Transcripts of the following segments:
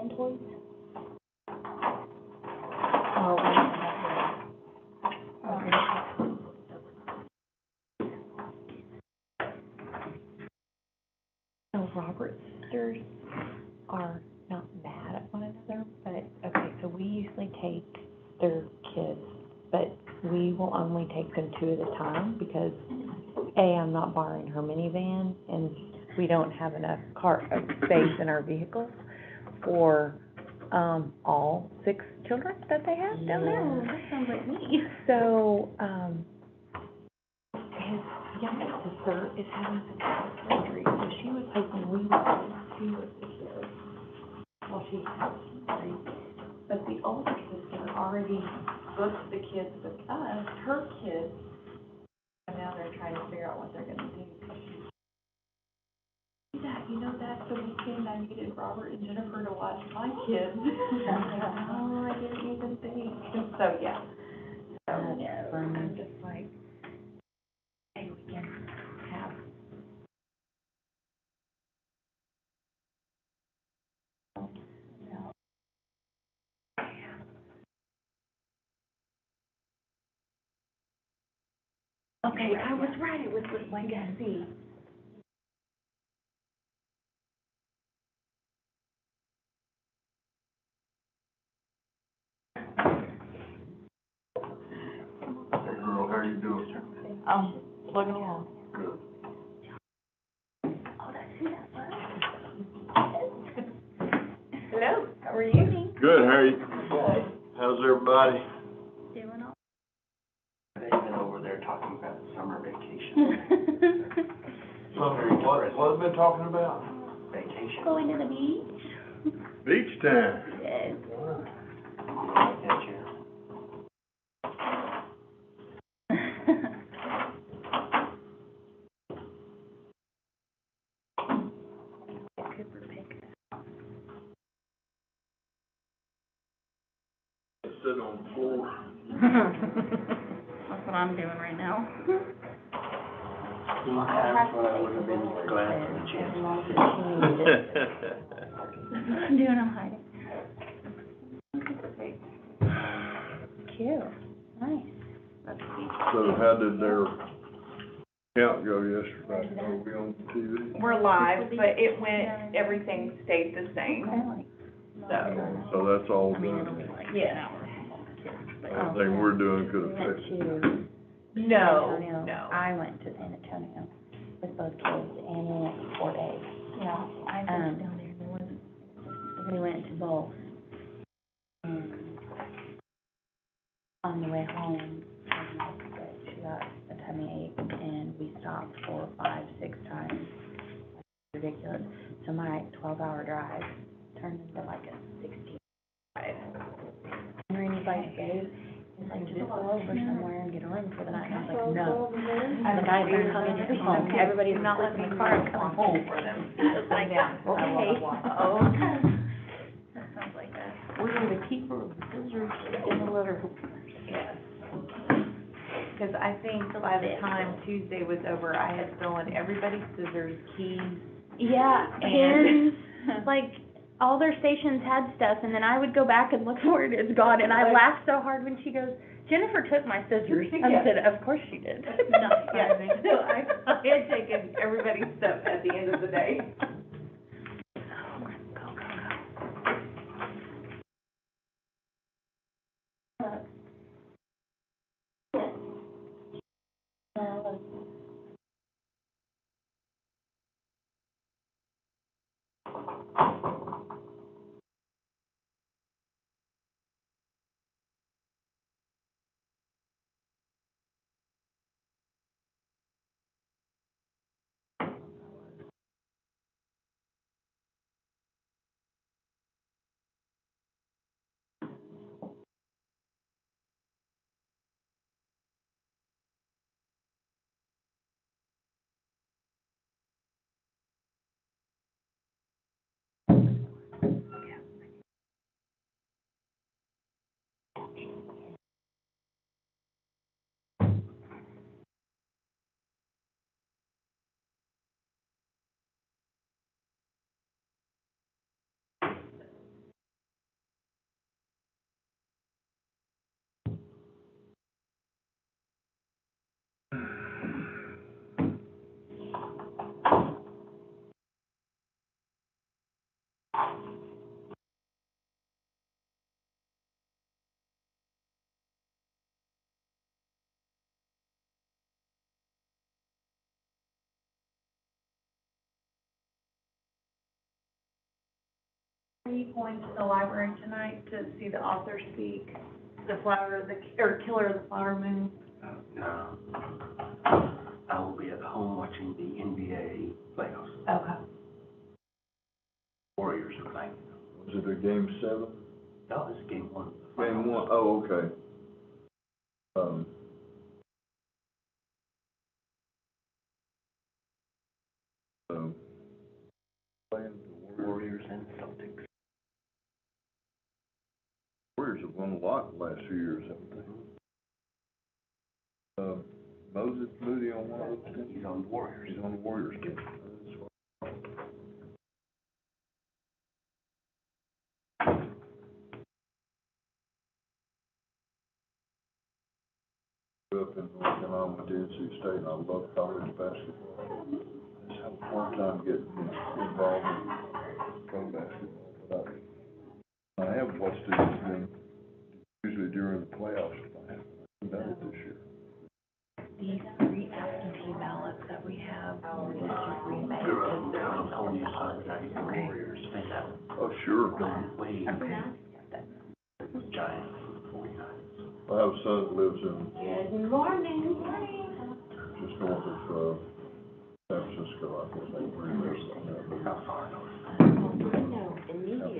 and toys? Oh, Okay. so Robert's sisters are not mad at one another, but, okay, so we usually take their kids, but we will only take them 2 at a time, because I'm not borrowing her minivan, and we don't have enough space in our vehicles for, all 6 children that they have down there. Oh, that sounds like me. So, his youngest sister is having some surgery, so she was hoping we would go to her sister while she has surgery. But the older sister already booked the kids with us, her kids, and now they're trying to figure out what they're gonna do. Yeah, that's the weekend I needed Robert and Jennifer to watch my kids. Oh, I didn't even think. So, yeah. So, I'm just like, hey, we can have. Okay, I was right, it was with Legacy. Hey girl, how you doing? Plugging along. Good. Oh, that's who that was. Hello, how are you? Good, how are you? Good. How's everybody? Doing all. They've been over there talking about summer vacation. What have been talking about? Vacation. Going to the beach? Beach time. Yes. Gotcha. Cooper pick. Sit on the floor. That's what I'm doing right now. That's what I would have been glad for the chance. I'm doing all hiding. Cute. Nice. That's sweet. So how did their count go yesterday? Are we on TV? We're live, but it went, everything stayed the same, So that's all I mean, it'll done. be like an Yeah. hour and a half. But Anything we're doing could affect it. No, No. I went to San Antonio with both kids, and we went for 4 days. Yeah, I've been down there, there wasn't. We went to both. And on the way home, she got a tummy ache, and we stopped 4, 5, 6 times. Ridiculous. So my 12-hour drive turned into like a 16 drive. And Randy's like, babe, he's like, just go over somewhere and get a room for the night. And I was like, no. And the guy's been coming home. Everybody's not letting me car. I'm coming home for them. It's like, okay. Oh, that sounds like that. we're gonna keep her scissors in the litter. Yes. Because I think by the time Tuesday was over, I had stolen everybody's scissors, keys. Yeah, And- pins, like, all their stations had stuff, and then I would go back and look for it, it's gone, and I laughed so hard when she goes, Jennifer took my scissors. I Yeah. said, of course she did. Yeah, so I had taken everybody's stuff at the end of the day. Are you going to the library tonight to see the author speak, the Killer of the Flower Moon? No. I will be at home watching the NBA playoffs. Okay. Warriors are playing. Was it a game 7? No, it's game 1. Game 1, oh, okay. Playing the Warriors and Celtics. Warriors have won a lot the last few years, haven't they? Moses Moody on one of those teams? He's on the Warriors. He's on the Warriors team. Grew up in North Carolina, went to NC State, and I love college basketball. I just have a hard time getting involved in pro basketball, but I have watched it, and usually during the playoffs, I haven't done it this year. These 3 absentee ballots that we have, we just remade. I want you to sign that the Warriors fan that Oh, sure. going way Okay. Giants, 49ers. I have a son that lives in Good morning. just north of, San Francisco, I think, where he lives. How far? No, immediately,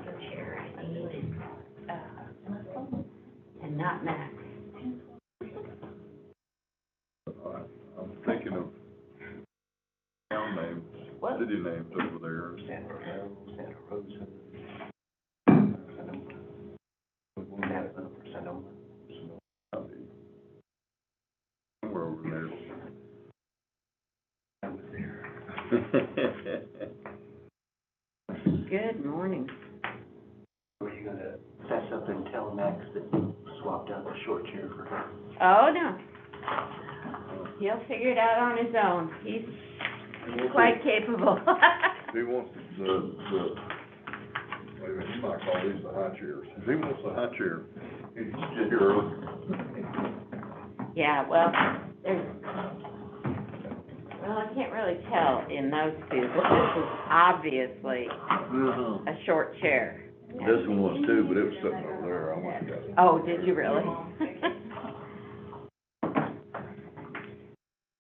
the chair, I needed, and not Max. I'm thinking of town names, city names over there. Santa Rosa. Sonoma. Somewhere over there. I was there. Good morning. Were you gonna fess up and tell Max that you swapped out the short chair for her? Oh, no. He'll figure it out on his own. He's quite capable. He wants the, wait a minute, you might call these the high chairs. If he wants the high chair, he needs to get here early. Yeah, well, I can't really tell in those two, but this is obviously a short chair. This one was too, but it was sitting over there, I went and got it. Oh, did you really?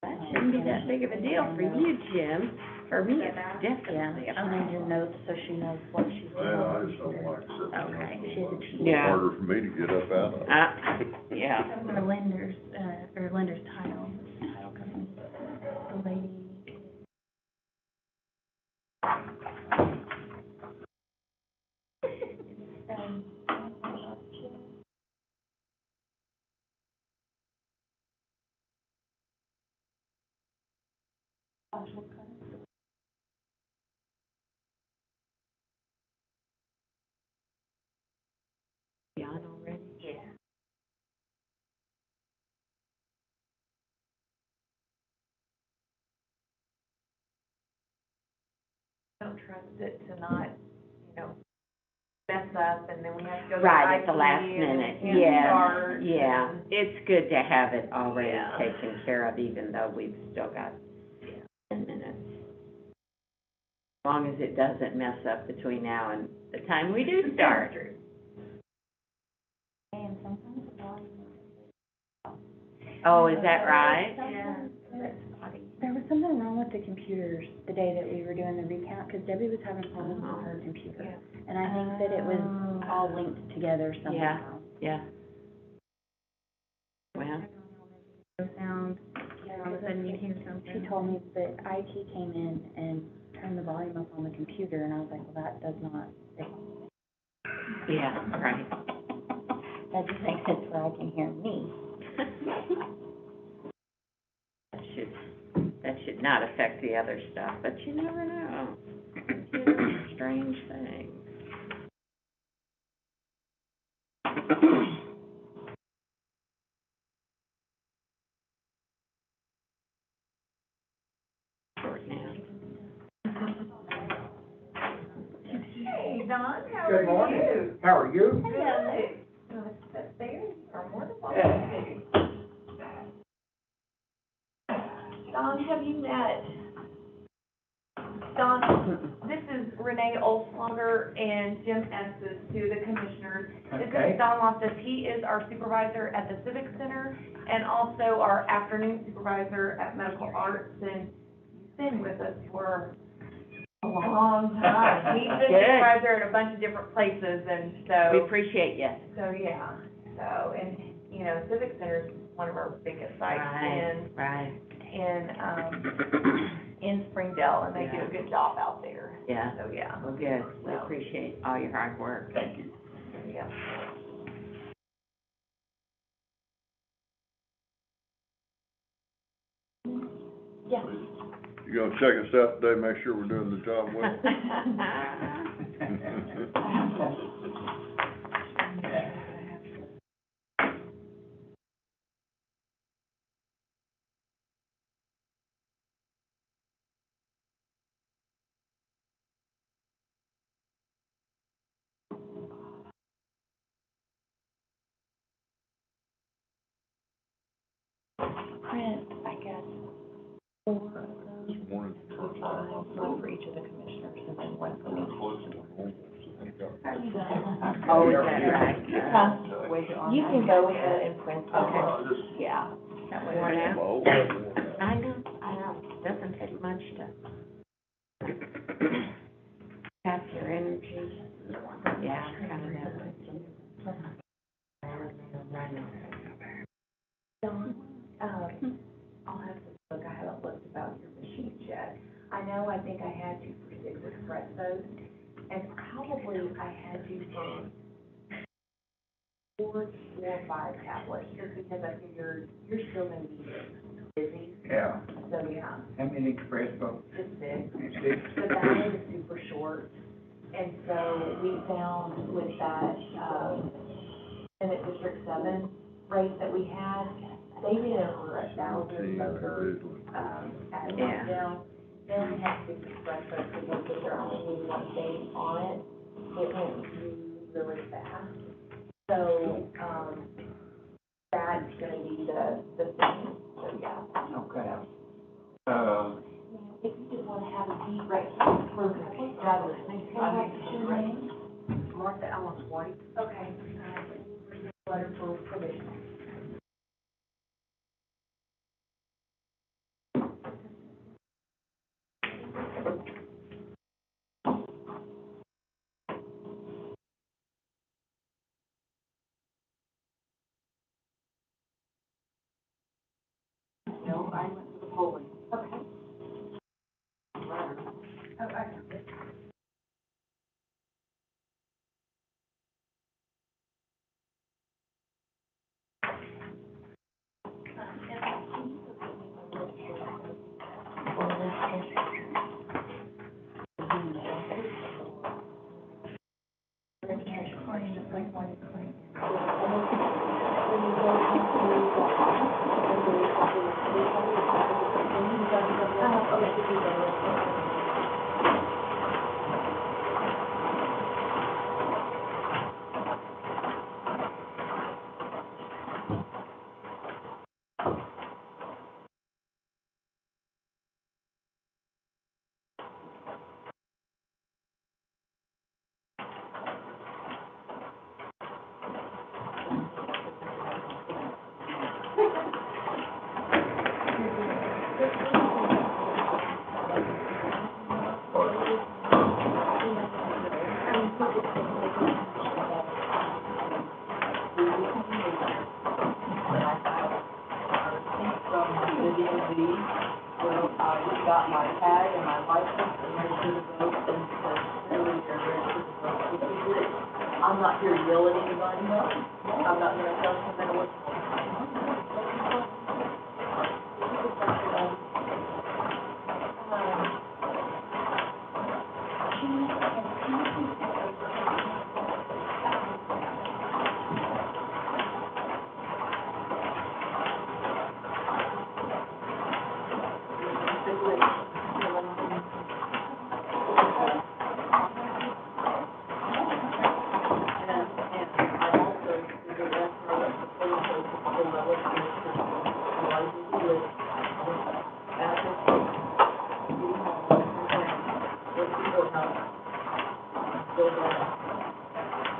That shouldn't be that big of a deal for you, Jim. For me, it's definitely Yeah, she made your notes so she knows what she's doing. Yeah, I just don't like sitting there. Okay. It's Yeah. harder for me to get up out of. Yeah. Our lender's title company, the lady. On already? Yeah. Don't trust it to not, mess up, and then we have to go to Right, at the IT, last and then minute, it can't start, yeah. and- It's good to have it already Yeah. taken care of, even though we've still got 10 minutes. As long as it doesn't mess up between now and the time we do start. And sometimes the volume. Oh, is that right? Yeah. There was something wrong with the computers the day that we were doing the recount, because Debbie was having problems with her computer. Yeah. And I think that it was all linked together somehow. Yeah. Well, No sound. All of a sudden you hear something. She told me that IT came in and turned the volume up on the computer, and I was like, well, that does not, yeah, right. that just makes sense where I can hear me. That should not affect the other stuff, but you never know. Computers are strange things. Short now. Hey, Don, how Good are morning. you? How are you? Hello. You want to sit there? You are more than welcome to. Don, have you met Don, this is Renee Olslager and Jim Estes to the commissioners. This Okay. is Don Loftus. He is our supervisor at the Civic Center and also our afternoon supervisor at Medical Arts. And he's been with us for a long time. He's been Good. supervisor at a bunch of different places, and so. We appreciate you. So, yeah, so, and, you know, Civic Center is one of our biggest sites Right. in Springdale, and they do Yeah. a good job out there. Yeah. So, yeah. Well, good. We So, appreciate all your hard work. Thank you. yeah. Yeah. You gonna check us out today, make sure we're doing the job well? Print, I guess, 4 of those, This morning, first time I one for each of the commissioners, and then one for me. Oh, is that right? You can go with it and print it. Okay. Yeah. That way we're I'm out. old. I know. Doesn't take much to tap your energy. Yeah, kind of that way. Dawn, I'll have to look, I haven't looked about your machines yet. I know I think I had you for 6 espressos, and probably I had you for 4 or 5 tablets, just because I figured you're still gonna be busy, Yeah. so yeah, How many espresso? just 6. 6? The battery is super short, and so we found with that, Senate District 7 rate that we had, they did over 1,000 voters, at Yeah. now. They only had 6 espressos because if they're only one day on it, it went really fast. So, that's gonna be the thing, so yeah. Okay. If you just wanna have a seat right for rather than, can I have your name? Martha Allen White. Okay. Letter for provisional. No, I went to the polling. Okay. Letter. Oh, excellent. Got my tag and my license and registered to vote, and so really they're registered to vote. I'm not here to yell at anybody, I'm not gonna tell somebody what and I also, the rest of the What's the courthouse? Go back.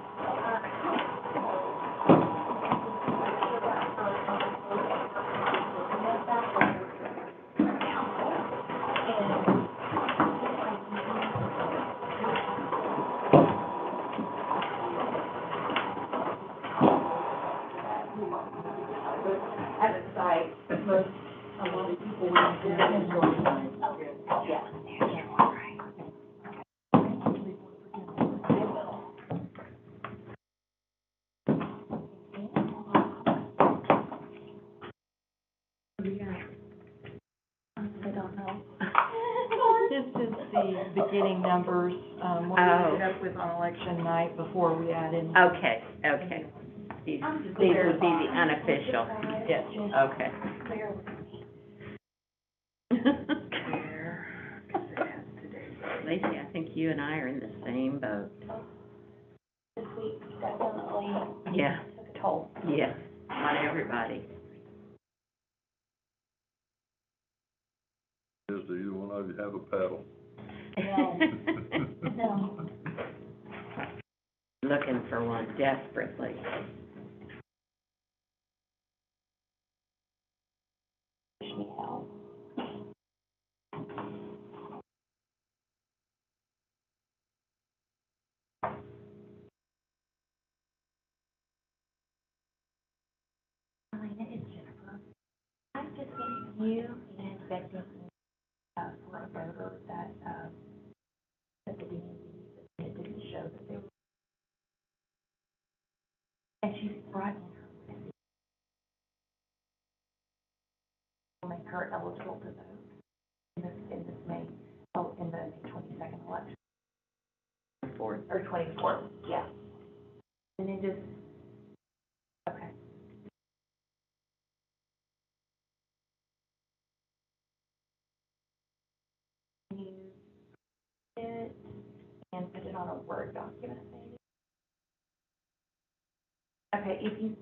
At the site, but a lot of people went there and joined mine. Yeah. I don't know. This is the beginning numbers, what we ended up with on election night before we add in. Okay, okay. These would be the unofficial. Yes. Okay. Lacey, I think you and I are in the same boat. This week definitely Yeah, took a toll. yes, on everybody. Is do either one of you have a paddle? No. Looking for one desperately. Wish me help. Elena, it's Jennifer. I'm just getting you and Becky, for a voter that, at the DMV, that it didn't show that they were. And she's right on her list. Will make her eligible to vote in this May, in the May 22nd election. 4th. Or 24th, yeah. And it just, okay. Can you it and put it on a Word document, maybe? Okay, if you.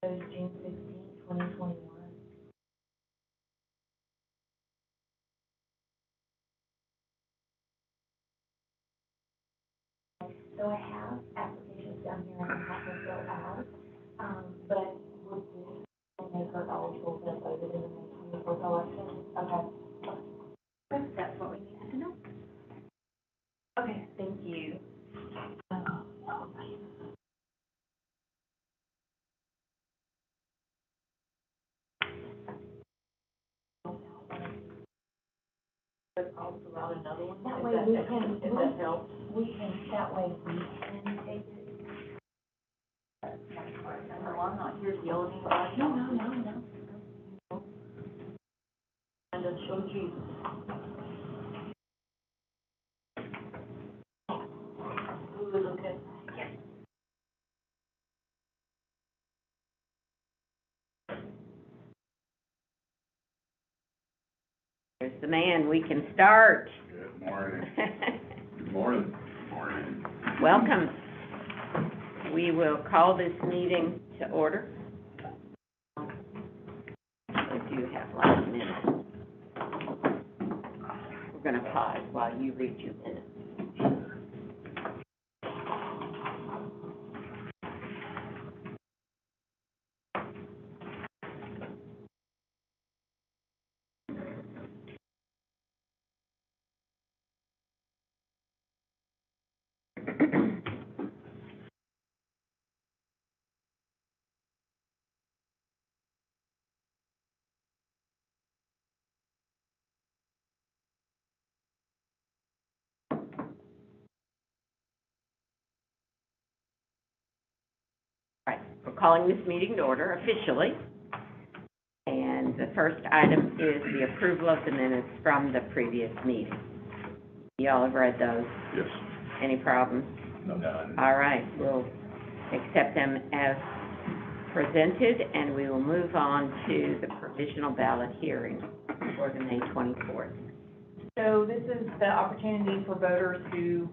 June 15, 2021. So I have applications down here and I have them filled out, but would this make her eligible to vote in the May 24th election? Okay. That's what we needed to know. Okay, thank you. I'll fill out another one. That if way that- we can, If that helps. that way we can take it. No, I'm not here yelling about it. No. And then show Jesus. Who is okay? There's the man, we can start. Good morning. Good morning. Morning. Welcome. We will call this meeting to order. We do have like a minute. We're gonna pause while you read your minutes. Right, we're calling this meeting to order officially. And the first item is the approval of the minutes from the previous meeting. Y'all have read those? Yes. Any problems? None. All right, we'll accept them as presented, and we will move on to the provisional ballot hearing for the May 24th. So this is the opportunity for voters who,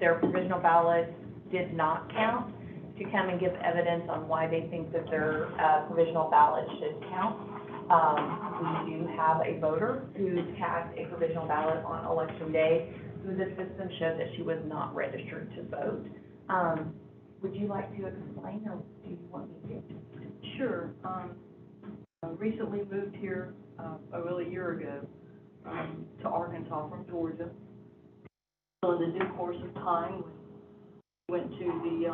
their provisional ballots did not count. to come and give evidence on why they think that their provisional ballot should count. We do have a voter who cast a provisional ballot on election day, who the system showed that she was not registered to vote. Would you like to explain, or do you want me to? Sure. I recently moved here, a year ago, to Arkansas from Georgia. So in the due course of time, we went to the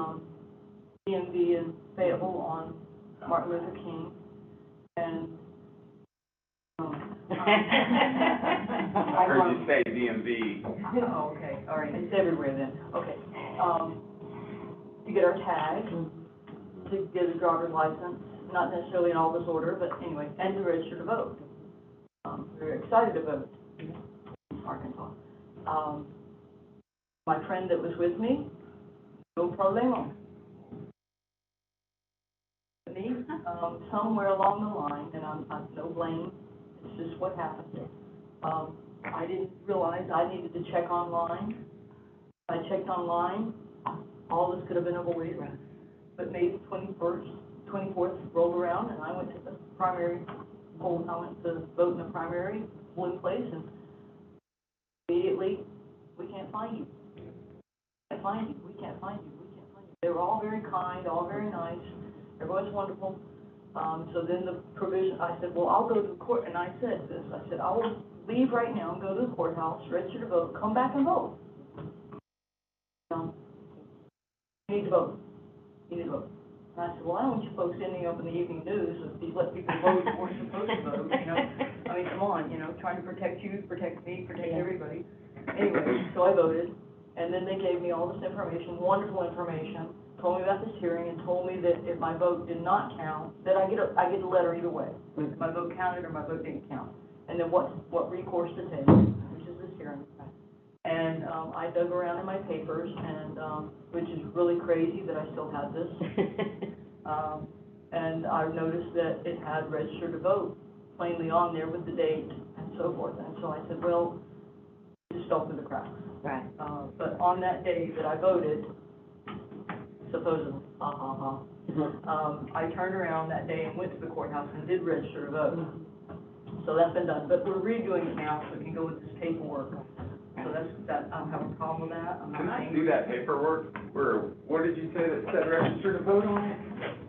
DMV in Fayetteville on Martin Luther King, and I heard you say DMV. Oh, okay, all right, it's everywhere then, okay. To get our tag, to get a driver's license, not necessarily in all this order, but anyway, and to register to vote. We were excited to vote in Arkansas. My friend that was with me, no problemo. Me, somewhere along the line, and I'm no blame, it's just what happened. I didn't realize I needed to check online. I checked online, all this could have been avoided, but May 24th rolled around, and I went to the primary poll. I went to vote in the primary polling place, and immediately, we can't find you. We can't find you. We can't find you. They were all very kind, all very nice. Everyone's wonderful. So then the provision, I said, well, I'll go to the court, and I said this. I said, I will leave right now and go to the courthouse, register to vote, come back and vote. You need to vote. You need to vote. And I said, well, I don't want you folks ending up in the evening news if you let people vote who weren't supposed to vote, you know? I mean, come on, you know, trying to protect you, protect me, protect everybody. Anyway, so I voted, and then they gave me all this information, wonderful information, told me about this hearing, and told me that if my vote did not count, that I get a letter either way. If my vote counted or my vote didn't count. And then what recourse to take, which is this hearing. And I dug around in my papers, and which is really crazy that I still have this. And I noticed that it had registered to vote plainly on there with the date and so forth. And so I said, well, it just fell through the cracks. Right. But on that day that I voted, supposedly, I turned around that day and went to the courthouse and did register to vote. So that's been done. But we're redoing it now, so we can go with this paperwork. So I don't have a problem with that. I'm not Can I angry. see that paperwork? What did you say that said register to vote on it?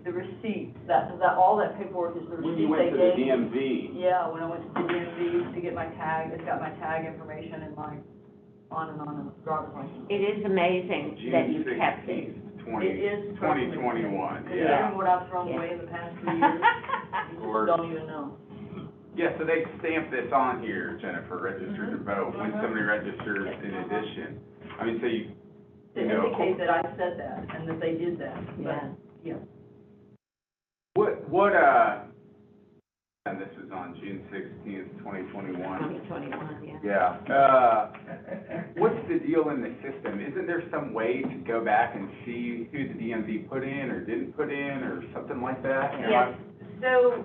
The receipt, all that paperwork is the When receipt you went they to the gave. DMV? Yeah, when I went to the DMV to get my tag, it's got my tag information and my on and driver's license. It is amazing that you June kept it. 16th, It is 2021, yeah. Considering what I've thrown away in the past 3 years, you Or- just don't even know. Yeah, so they stamped this on here, Jennifer, register to vote, when Mhm. somebody registers in addition. I mean, so you To know, indicate that I said that and that they did that, but, Yeah. yeah. and this is on June 16th, 2021. 2021, yeah. Yeah. What's the deal in the system? Isn't there some way to go back and see who the DMV put in or didn't put in or something like that? You know, Yes, so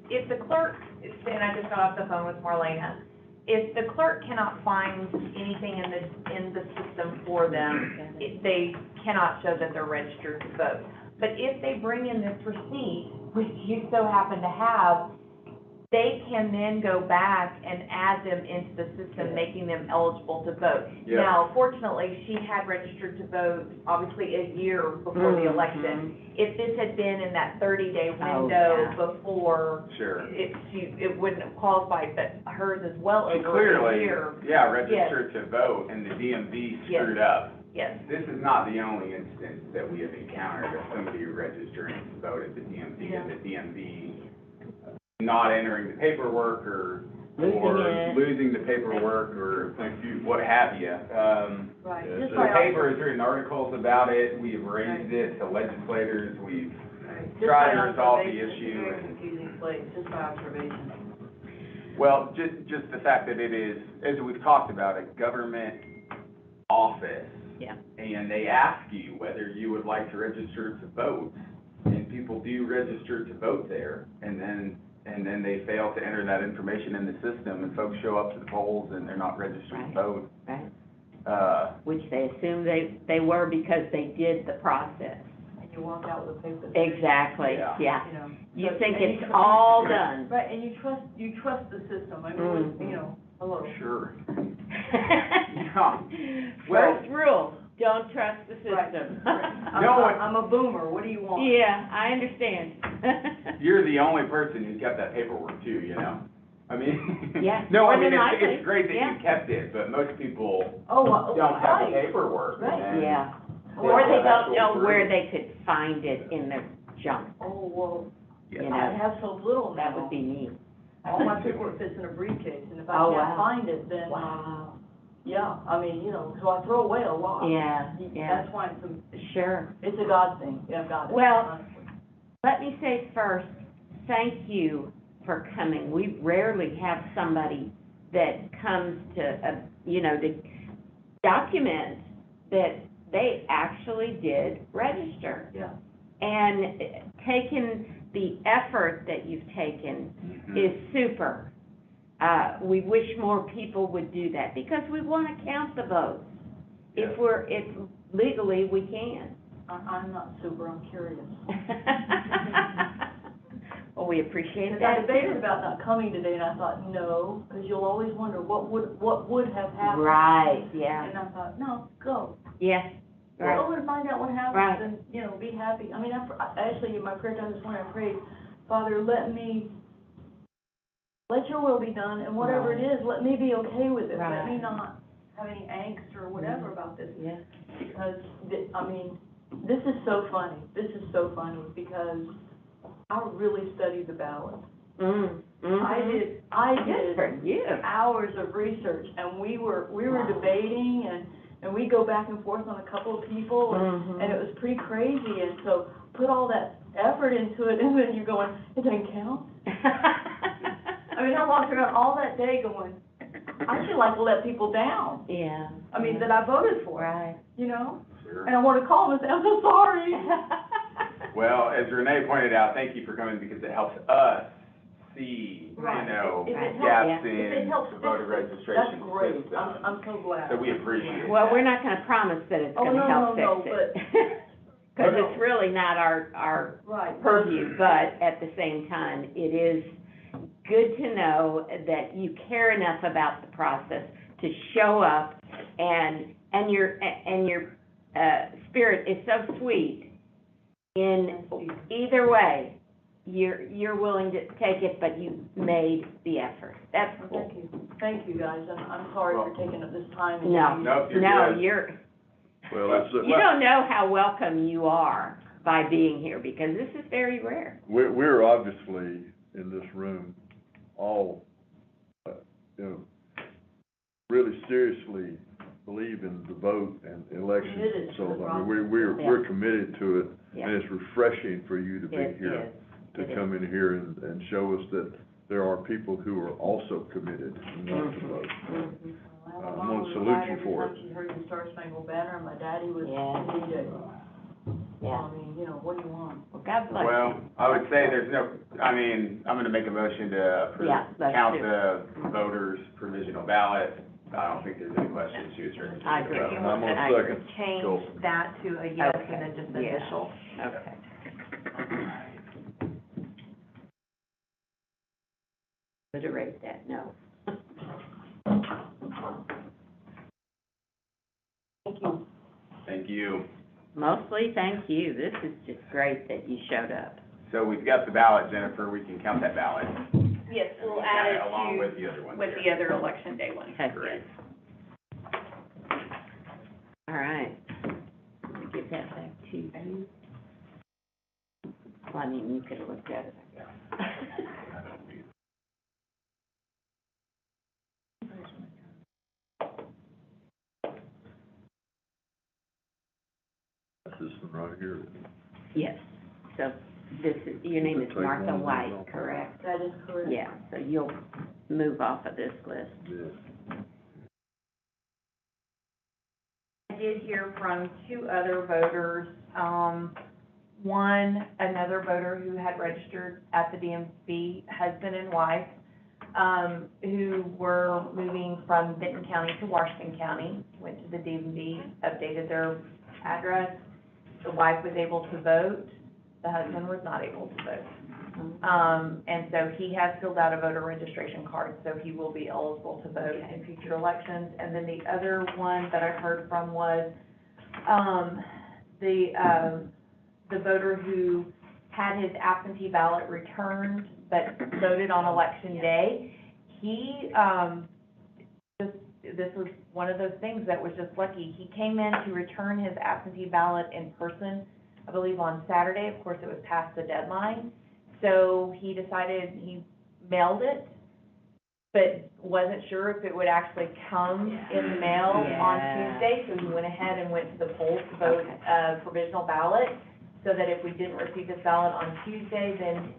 if the clerk, and I just got off the phone with Marlena, if the clerk cannot find anything in the system for them, they cannot show that they're registered to vote. But if they bring in this receipt, which you so happen to have, they can then go back and add them into the system, making them eligible to vote. Yeah. Now, fortunately, she had registered to vote, obviously, a year before the election. If this had been in that 30-day window yeah. before, Sure. it wouldn't have qualified, but hers is well She over a clearly, year. yeah, registered to vote and the DMV screwed up. Yes, This is not the only instance that we have encountered of somebody registering to vote at the DMV and the DMV not entering the paperwork or losing the paperwork or what have you. Right. Yeah, Just so The like paper has written articles about it, we've raised it to legislators, we've Right. tried Just by to resolve the observation, issue It's a very and- confusing place, just by observation. well, just the fact that it is, as we've talked about, a government office. Yeah. And they ask you whether you would like to register to vote, and people do register to vote there, and then they fail to enter that information in the system, and folks show up to the polls and they're not registered to Right. vote. Right. Which they assume they were because they did the process. you walk out with a paper. Exactly, Yeah. yeah. You know. You So- think and it's all done. Right, and you trust the system, I mean, you know, hello. Sure. Well, Well- first rule, don't trust the system. I'm a boomer, what do you want? Yeah, I understand. You're the only person who kept that paperwork too, you know? I mean. Yeah, No, I more mean, than it's likely, great that yeah. you kept it, but most people Oh, don't have the right. paperwork. and Right. then Yeah, they or they have don't actual know proof. where they could find it in their junk, Oh, well, you I know? have so little now. That would be me. All my paperwork fits in a briefcase, and if I Oh, can't wow. find it, then, Wow. yeah, I mean, you know, so I throw away a lot. Yeah, yeah, That's why sure. it's a God thing, yeah, God. Well- honestly. Let me say first, thank you for coming. We rarely have somebody that comes to, you know, to document that they actually did register. Yeah. And taking the effort that you've taken is super. We wish more people would do that because we want to count the votes. If legally we can. I'm not super, I'm curious. Well, we appreciate Because that I debated too. about not coming today, and I thought, no, because you'll always wonder, what would have happened? Right, yeah, And I thought, no, go. yeah, right, Go and find out what happens, Right. and, you know, be happy. I mean, actually, in my prayer time this morning, I prayed, Father, let your will be done, and whatever it Right. is, let me be okay with it. Let me Right. not have any angst or whatever about this. yeah, Because, I mean, this is so funny. This is so funny, because I really studied the ballot. I Good did for you. hours of research, and we were debating, and we go back and forth on a couple of people, and it was pretty crazy, and so put all that effort into it, and then you're going, it doesn't count? I mean, I walked around all that day going, I feel like let people down. Yeah. I mean, that I voted for, Right. you know? Sure. And I want to call them and say, I'm so sorry. Well, as Renee pointed out, thank you for coming because it helps us see, you Right. know, If it helps- gaps if it in helps the voter fix it, registration that's great. system. I'm so glad. So we appreciate Well, that. we're not gonna promise that it's Oh, gonna no, help no, fix no, it. Because it's really not our Right. purview, but at the same time, it is good to know that you care enough about the process to show up, and your spirit is so sweet in either way. You're willing to take it, but you made the effort. That's cool. Thank you, guys, and I'm sorry for taking up this time. and No, Nope, you're no, good. Well, that's, you don't know how welcome you are by being here, because this is very rare. we're obviously in this room all, you know, really seriously believe in the vote and elections Committed and to so the on. I mean, we're committed to it, Yeah. and it's refreshing for you to be It here, is. to It come in here and show us that there are people who are also committed and want to vote. Mhm. Well, I'm Mom gonna was salute glad you every for time it. she heard the Star Spangled Banner, and my daddy was, Yeah. Yeah. I mean, you know, what do you want? Well, God bless you. Well, I would say there's no, I mean, I'm gonna make a motion to approve, Yeah, let's count do. the voters' provisional ballot. I don't think there's any questions, she was ready to I agree. vote. And I'm gonna I agree. second. Change that to a yes Okay. and then just Yeah. initial. Okay. Reiterate that, no. Thank you. Thank you. Mostly, thank you. This is just great that you showed up. So we've got the ballot, Jennifer, we can count that ballot. Yes, we'll Count add it along to, with the other ones with here. the other election day one. Okay, Great. all right. Let me give that back to you. Well, I mean, you could have looked at it, I guess. That's this one right here. Yes, so this is, your name is Take one Martha of these White, off. correct? That is correct. Yeah, so you'll move off of this list. Yeah. I did hear from two other voters. One, another voter who had registered at the DMV, husband and wife, who were moving from Benton County to Washington County, went to the DMV, updated their address, the wife was able to vote, the husband was not able to vote. And so he has filled out a voter registration card, so he will be eligible to vote in future elections. And then the other one that I heard from was, the voter who had his absentee ballot returned, but voted on election day. He, this was one of those things that was just lucky. He came in to return his absentee ballot in person, I believe on Saturday. Of course, it was past the deadline. So he decided he mailed it, but wasn't sure if it would actually come in the mail on Tuesday. So he went ahead and went to the polls to vote provisional ballot, so that if we didn't receive his ballot on Tuesday, then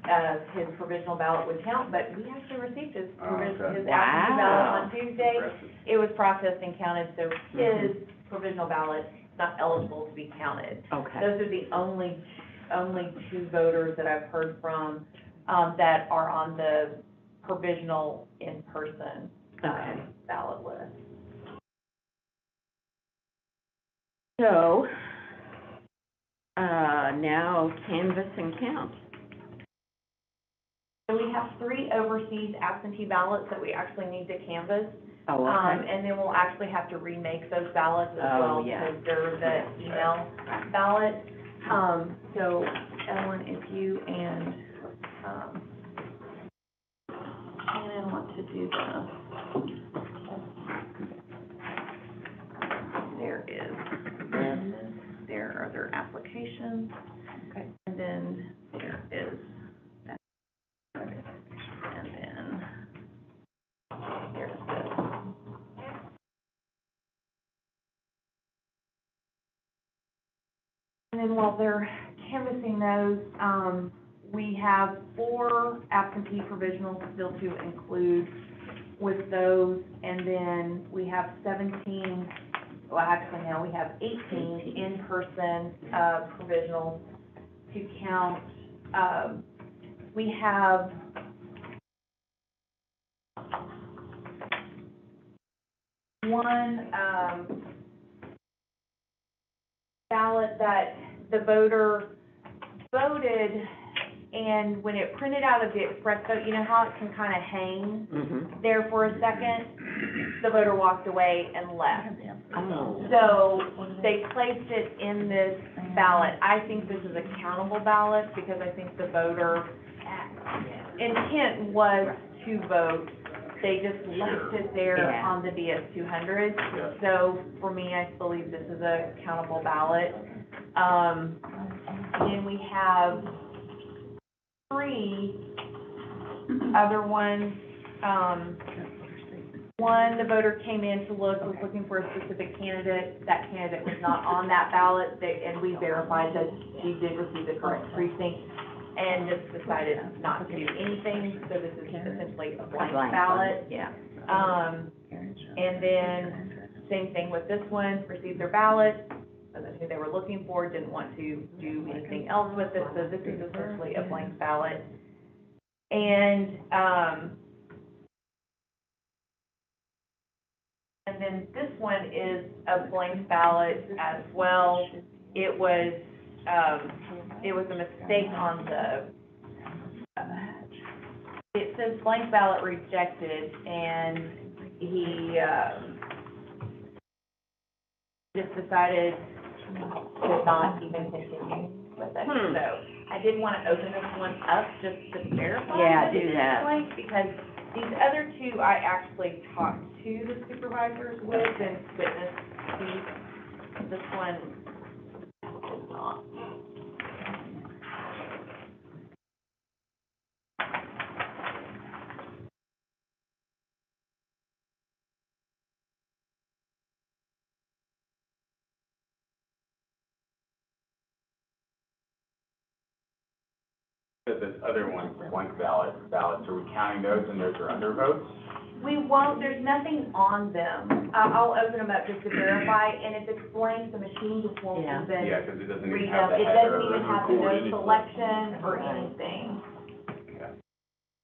his provisional ballot would count. But we actually received his absentee ballot on Tuesday. It was processed and counted, so his provisional ballot is not eligible to be counted. Okay. Those are the only two voters that I've heard from, that are on the provisional in-person, ballot list. So, now canvass and count. So we have 3 overseas absentee ballots that we actually need to canvass. Oh, okay. And then we'll actually have to remake those ballots as well, because they're the email ballot. So Ellen, if you and, Shannon want to do there are their applications. Okay. And then there is that. And then there's this. And then while they're canvassing those, we have 4 absentee provisionals still to include with those, and then we have 17, well, actually now we have 18 in-person provisionals to count. We have one ballot that the voter voted, and when it printed out of the express vote, you know how it can kind of hang there for a second? The voter walked away and left. Oh. So they placed it in this ballot. I think this is a countable ballot, because I think the voter intent was to vote. They just left it there on the DS-200. So for me, I believe this is a countable ballot. Then we have 3 other ones. One, the voter came in to look, was looking for a specific candidate. That candidate was not on that ballot, and we verified that she did receive the correct precinct, and just decided not to do anything. So this is essentially a blank ballot. Yeah. And then, same thing with this one, received their ballot, wasn't who they were looking for, didn't want to do anything else with it, so this is essentially a blank ballot. And then this one is a blank ballot as well. It was a mistake on the, it says blank ballot rejected, and he, just decided to not even continue with it. So I did want to open this one up just to verify. Yeah, that do it's that. blank, because these other 2, I actually talked to the supervisors with and witnessed these. This one is not. This other one, blank ballots, are we counting those and those are undervotes? We won't, there's nothing on them. I'll open them up just to verify, and if it's blank, the machine just won't even Yeah, because it doesn't read even have them. the It header. doesn't even have the no selection or anything. Okay.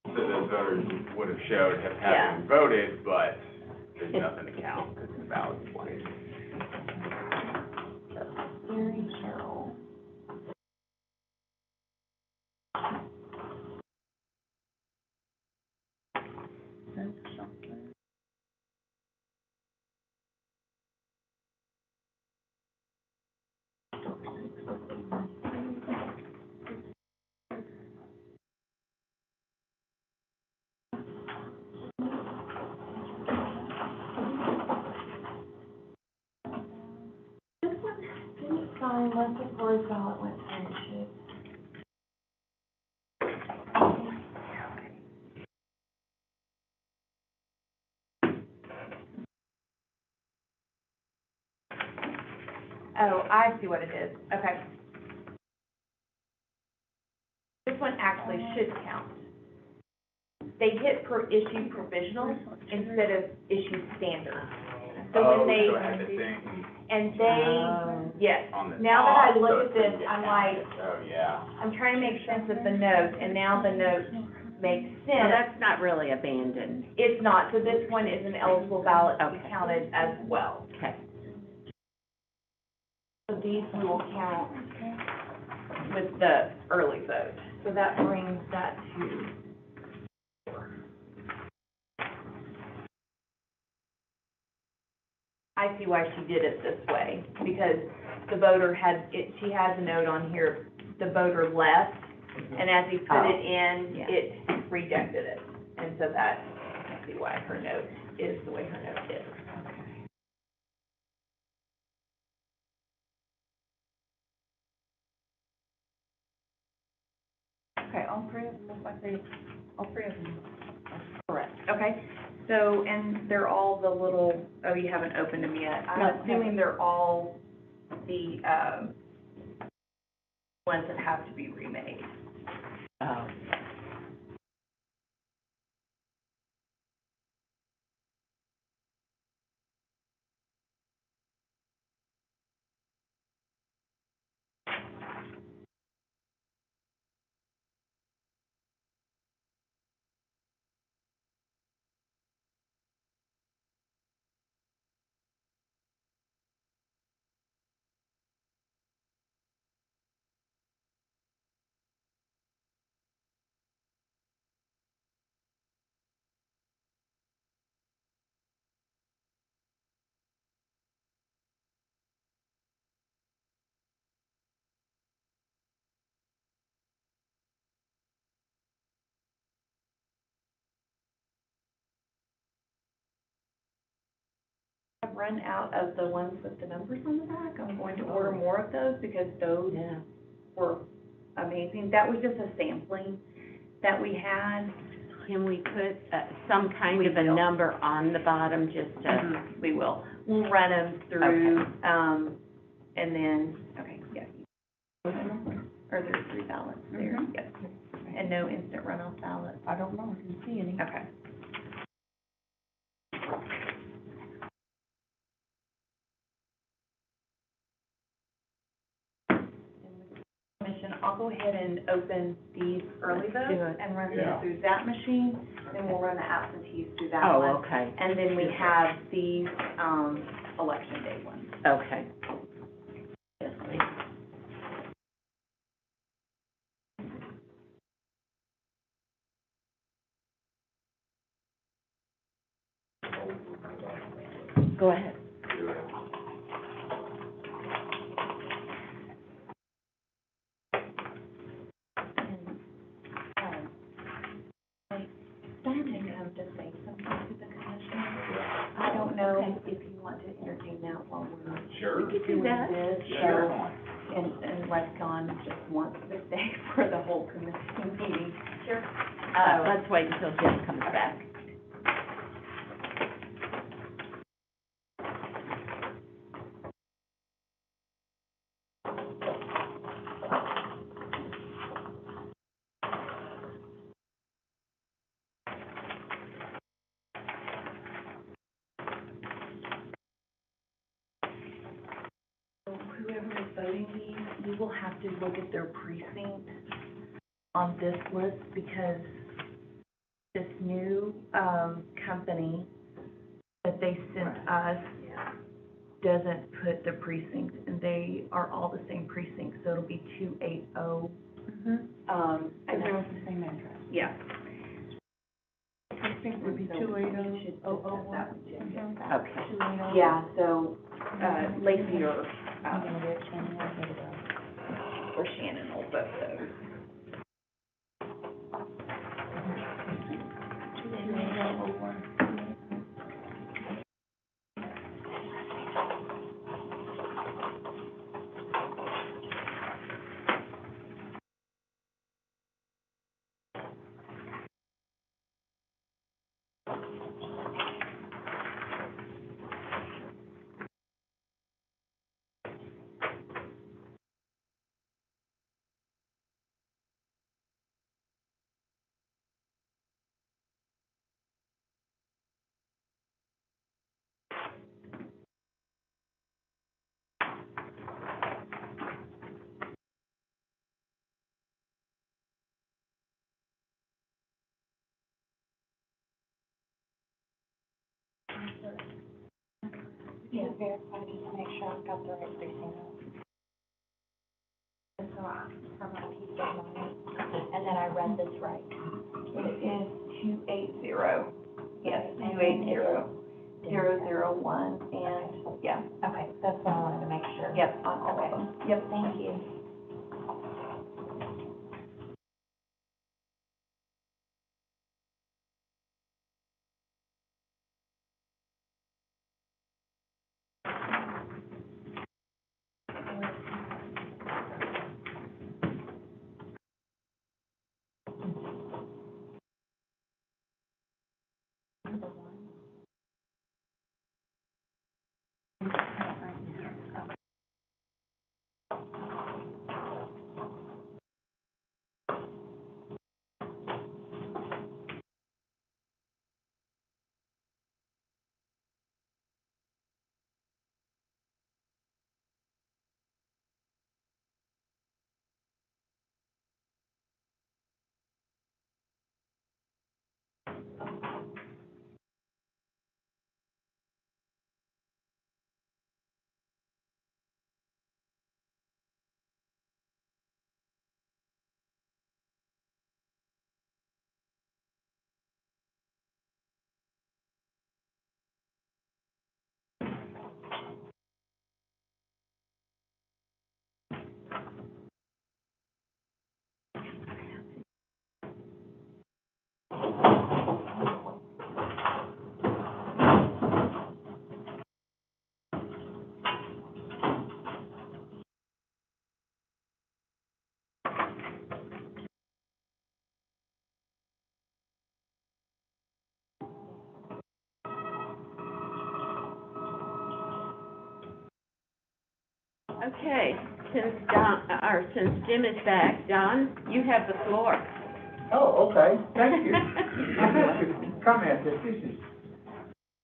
So those voters would have showed having voted, but there's nothing to count because the ballot's blank. Very Cheryl. This one didn't sign once before his ballot went through, it should. Oh, I see what it is, okay. This one actually should count. They hit issue provisional instead of issue standard. So when they, So it had the thing and they, yes, on the now that I top, look so at it couldn't this, get I'm counted. like, Oh, yeah. I'm trying to make sense of the note, and now the note makes So sense. that's not really abandoned. It's not, so this one is an eligible ballot to be Okay. counted as well. Okay. So these will count with the early vote. So that brings that to. I see why she did it this way, because the voter had, she has a note on here, the voter left, and as he put it in, yeah. it rejected it. And so that, I see why her note is the way her note is. Okay, all three of them, look like they, all three of them. Correct. Okay, so, and they're all the little, oh, you haven't opened them yet. No. I'm assuming they're all the, ones that have to be remade. Oh. I've run out of the ones with the numbers on the back. I'm going to order more of those because those Yeah. were amazing. That was just a sampling that we had. Can we put some kind of a will. number on the bottom, just to, We will. We'll run them through, Okay. and then, okay, yeah. Or there's 3 ballots there, yep. And no instant runoff ballots. I don't know, I didn't see any. Okay. Commission, I'll go ahead and open these early Let's do votes it. and run them Yeah. through that machine, then we'll run the absentees through that oh, one. okay, And then we have these, election day ones. okay. Yes, please. Go ahead. Diane come to say something to the commission. I don't know if you want to entertain that while we're Sure. doing this, Sure. so, and Les John just wants to stay for the whole commission meeting. Sure. Let's wait until Jim comes back. Whoever is voting these, we will have to look at their precinct on this list because this new, company that they sent us doesn't put the precinct, and they are all the same precinct, so it'll be 280. Mm-hmm. And they're all the same address. yeah. I think would be Okay. Yeah, so, Lacey or, I'm gonna do it, Shannon, I'll get it done. or Shannon will vote those. Yeah, verify just to make sure I've got the right precinct. And so for my peace of mind, and then I read this right. It is 280, yes, And 280-001, and, yeah, Okay, that's what I wanted to make sure. yep, on all of them. Yep. Thank you. Okay, since Jim is back, Don, you have the floor. Oh, okay, thank you. I have to comment that this is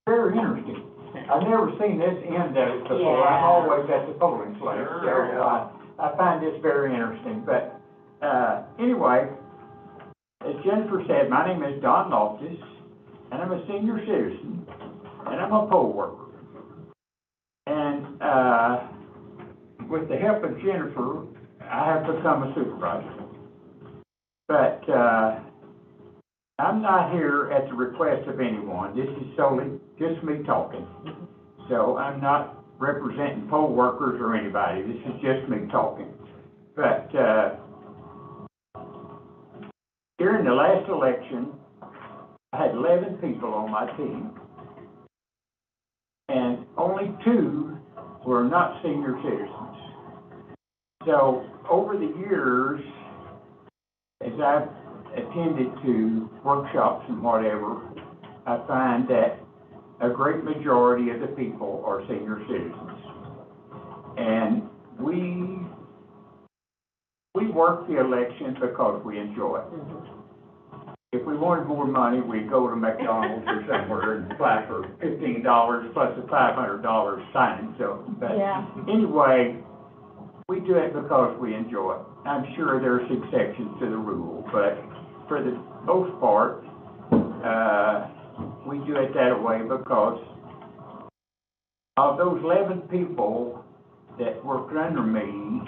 very interesting. I've never seen this end of it before. I'm Yeah. always at the polling place, so, Sure. I find this very interesting. But, anyway, as Jennifer said, my name is Don Loftus, and I'm a senior citizen, and I'm a poll worker. And, with the help of Jennifer, I have become a supervisor. But, I'm not here at the request of anyone. This is solely just me talking. So I'm not representing poll workers or anybody. This is just me talking. But, during the last election, I had 11 people on my team, and only 2 were not senior citizens. So over the years, as I've attended to workshops and whatever, I find that a great majority of the people are senior citizens. And we work the election because we enjoy it. If we wanted more money, we'd go to McDonald's or somewhere and apply for $15 plus a $500 signing. So, but anyway, we do it because we enjoy it. I'm sure there are exceptions to the rule, but for the most part, we do it that way because of those 11 people that worked under me,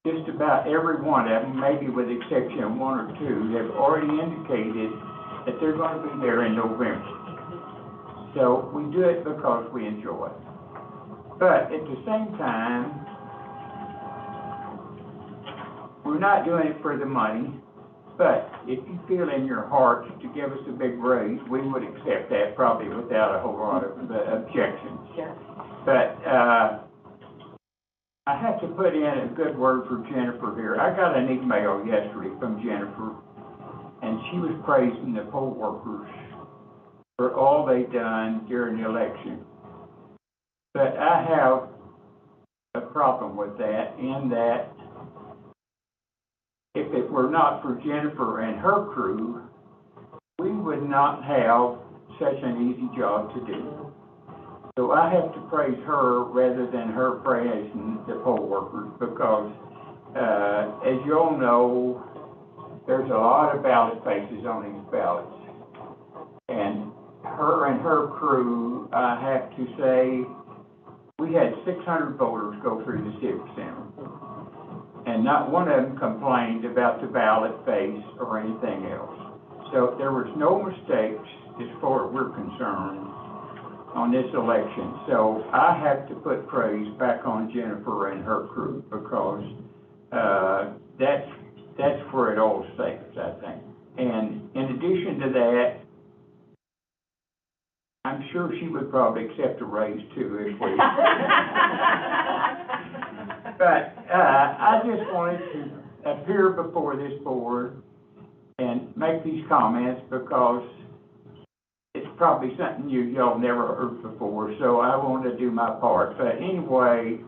just about every one of them, maybe with the exception of 1 or 2, have already indicated that they're gonna be there in November. So we do it because we enjoy it. But at the same time, we're not doing it for the money, but if you feel in your heart to give us a big raise, we would accept that probably without a whole lot of objections. Sure. But, I have to put in a good word for Jennifer here. I got an email yesterday from Jennifer, and she was praising the poll workers for all they done during the election. But I have a problem with that, in that if it were not for Jennifer and her crew, we would not have such an easy job to do. So I have to praise her rather than her praising the poll workers, because, as you all know, there's a lot of ballot faces on these ballots. And her crew, I have to say, we had 600 voters go through the Civic Center. And not one of them complained about the ballot face or anything else. So there was no mistakes as far as we're concerned on this election. So I have to put praise back on Jennifer and her crew, because that's where it all starts, I think. And in addition to that, I'm sure she would probably accept a raise too if we. But I just wanted to appear before this board and make these comments, because it's probably something y'all never heard before, so I want to do my part. But anyway,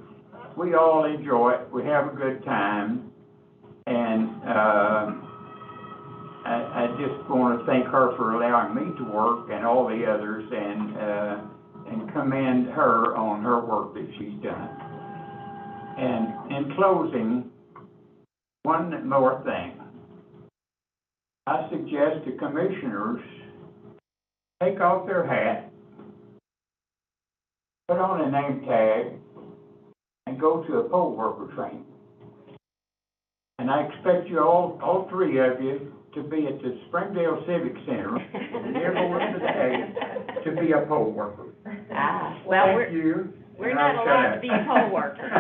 we all enjoy it, we have a good time, and I just want to thank her for allowing me to work, and all the others, and commend her on her work that she's done. And in closing, one more thing. I suggest the commissioners take off their hat, put on a name tag, and go to a poll worker training. And I expect you all three of you, to be at the Springdale Civic Center, everyone today, to be a poll worker. Well, Thank you. we're not allowed to be poll workers.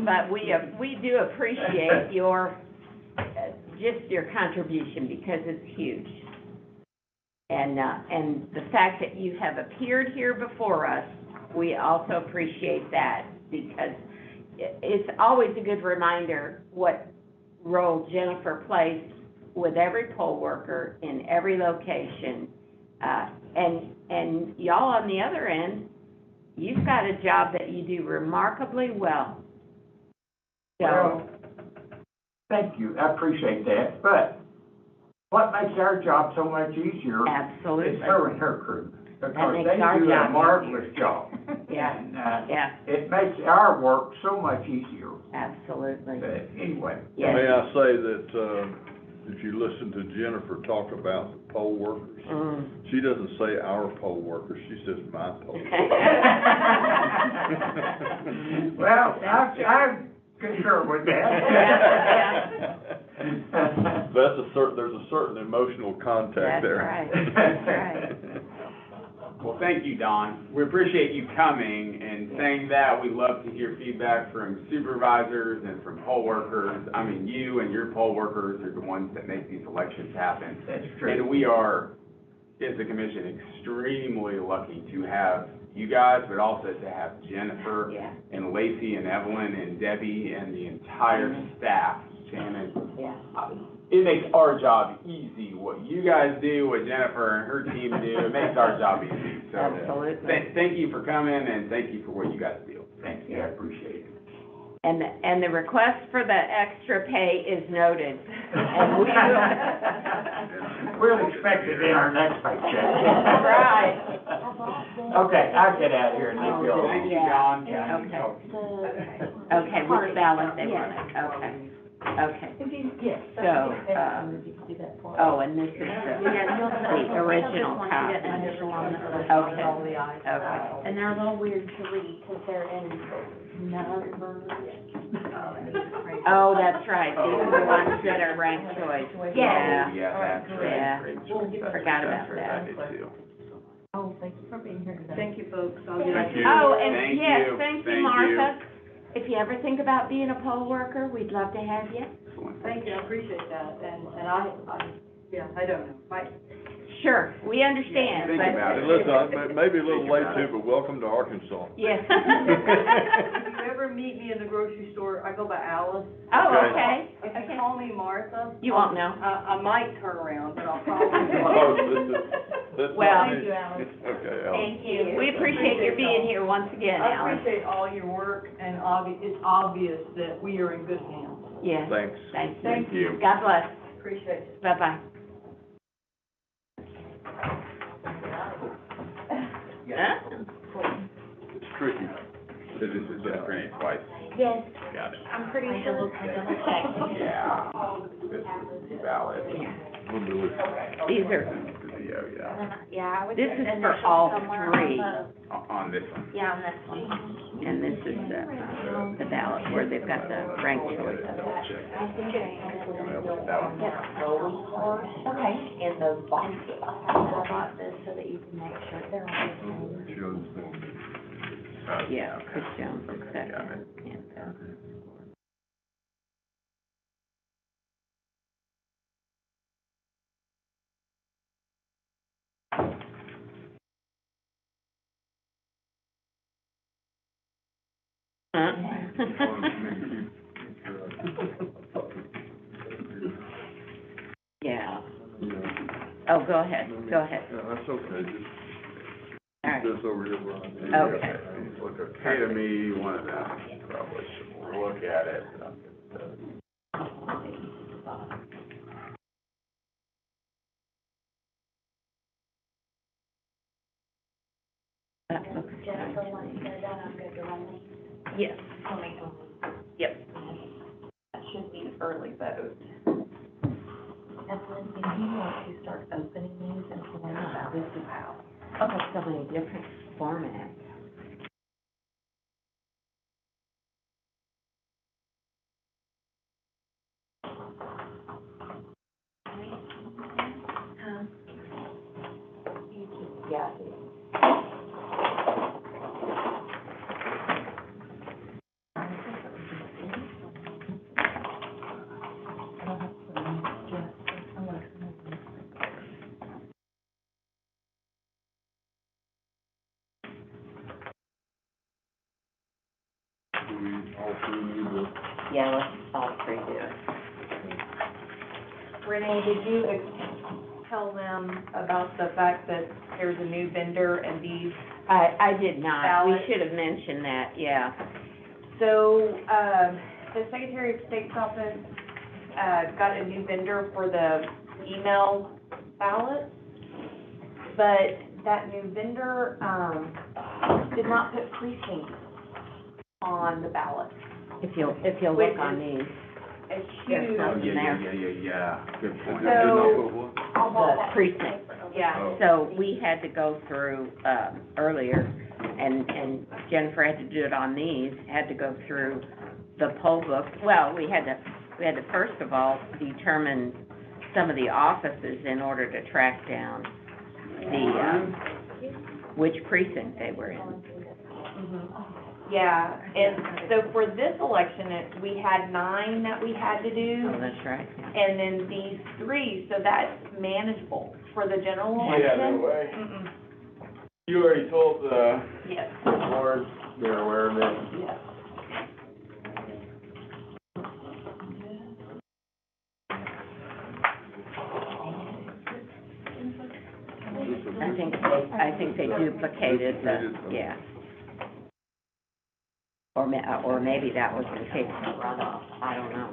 But we do appreciate your, just your contribution, because it's huge. And the fact that you have appeared here before us, we also appreciate that, because it's always a good reminder what role Jennifer plays with every poll worker in every location. And y'all on the other end, you've got a job that you do remarkably well. So. Well, thank you, I appreciate that, but what makes our job so much easier Absolutely. is her and her crew, because makes they our do a job marvelous job. Yeah. And, Yeah, it makes our work so much easier. absolutely. But anyway. Yes. May I say that, if you listen to Jennifer talk about the poll workers, she doesn't say our poll workers, she says my poll workers. Well, I'm concerned with that. There's a certain emotional contact That's there. right, that's right. Well, thank you, Don. We appreciate you coming, and saying that, we love to hear feedback from supervisors and from poll workers. I mean, you and your poll workers are the ones that make these elections happen. That's true. And we are, as a commission, extremely lucky to have you guys, but also to have Jennifer Yeah. and Lacey and Evelyn and Debbie and the entire staff, Shannon. Yeah. It makes our job easy. What you guys do, what Jennifer and her team do, it makes our job easy. So Absolutely. thank you for coming, and thank you for what you guys do. Thank you, I appreciate it. And the request for the extra pay is noted, and we will. We'll expect it in our next paycheck. Right. Okay, I'll get out of here and leave you alone. Thank you, Don. Yeah, okay. Okay, which ballot they want it, okay. Okay. Yes. So, oh, and this is the original copy. Okay, okay. And they're a little weird to read, because they're in numbers. Oh, that's right, these are the ones that are ranked choice. Yeah, Yeah, that's yeah. great. Forgot about that. I did too. Oh, thank you for being here today. Thank you, folks. I'll get Thank you. Oh, and Thank yes, you. thank you, Thank Martha. If you ever think about being a poll worker, we'd love to have you. Thank you, I appreciate that, and I don't know, Sure, we understand, Think but. about it. Listen, I may be a little late too, but welcome to Arkansas. Yes. If you ever meet me in the grocery store, I go by Alice. Oh, okay, If okay. you call me Martha. You won't know. I might turn around, but I'll probably. Oh, that's Well- not me. Thank you, Alice. Okay, Alan. Thank you. We appreciate your being here once again, I Alan. appreciate all your work, and it's obvious that we are in good hands. Yes, Thanks. thank you. Thank you. God bless. Appreciate it. Bye-bye. Huh? It's tricky. So this is just printed twice. Yes, Got it. I'm pretty sure. Yeah. This is valid. We'll do it. These are, Video, yeah. Yeah, I would. This is initial for all somewhere on three. the- On this one. Yeah, on this one. and this is the ballot where they've got the ranked choice. I think I Okay, in those boxes. I bought this so that you can make sure they're all the same. Shows that. Yeah, Chris Jones, et cetera. Got it. And, Yeah. Oh, go ahead, go ahead. No, that's okay, just All right. this over here, Ron. Okay. These look okay to me, one of them probably should look at it. That looks Jennifer, nice. once they're done, I'm good to run these. Yes. Yep. That should be early vote. Evelyn, if you want to start opening these and pulling them out, this is how. Okay, so many different formats. Yeah. Do we all three need to? Yeah, let's all three do it. Renee, did you tell them about the fact that there's a new vendor and these? I did not. We Ballot. should have mentioned that, yeah. So, the Secretary of State's office, got a new vendor for the email ballot, but that new vendor, did not put precincts on the ballot. If you'll look on these, It's There's huge. some- Yeah, good point. So- the precinct. Yeah, So we had to go through, earlier, and Jennifer had to do it on these, had to go through the poll book. Well, we had to first of all determine some of the offices in order to track down the, which precinct they were in. yeah, and so for this election, we had 9 that we had to do, Oh, that's right. and then these 3, so that's manageable for the general Yeah, election. no way. Mm-mm. You already told the Yes. board, they're aware of it. Yes. I think they duplicated the, yeah. Or maybe that was in case of runoff, I don't know.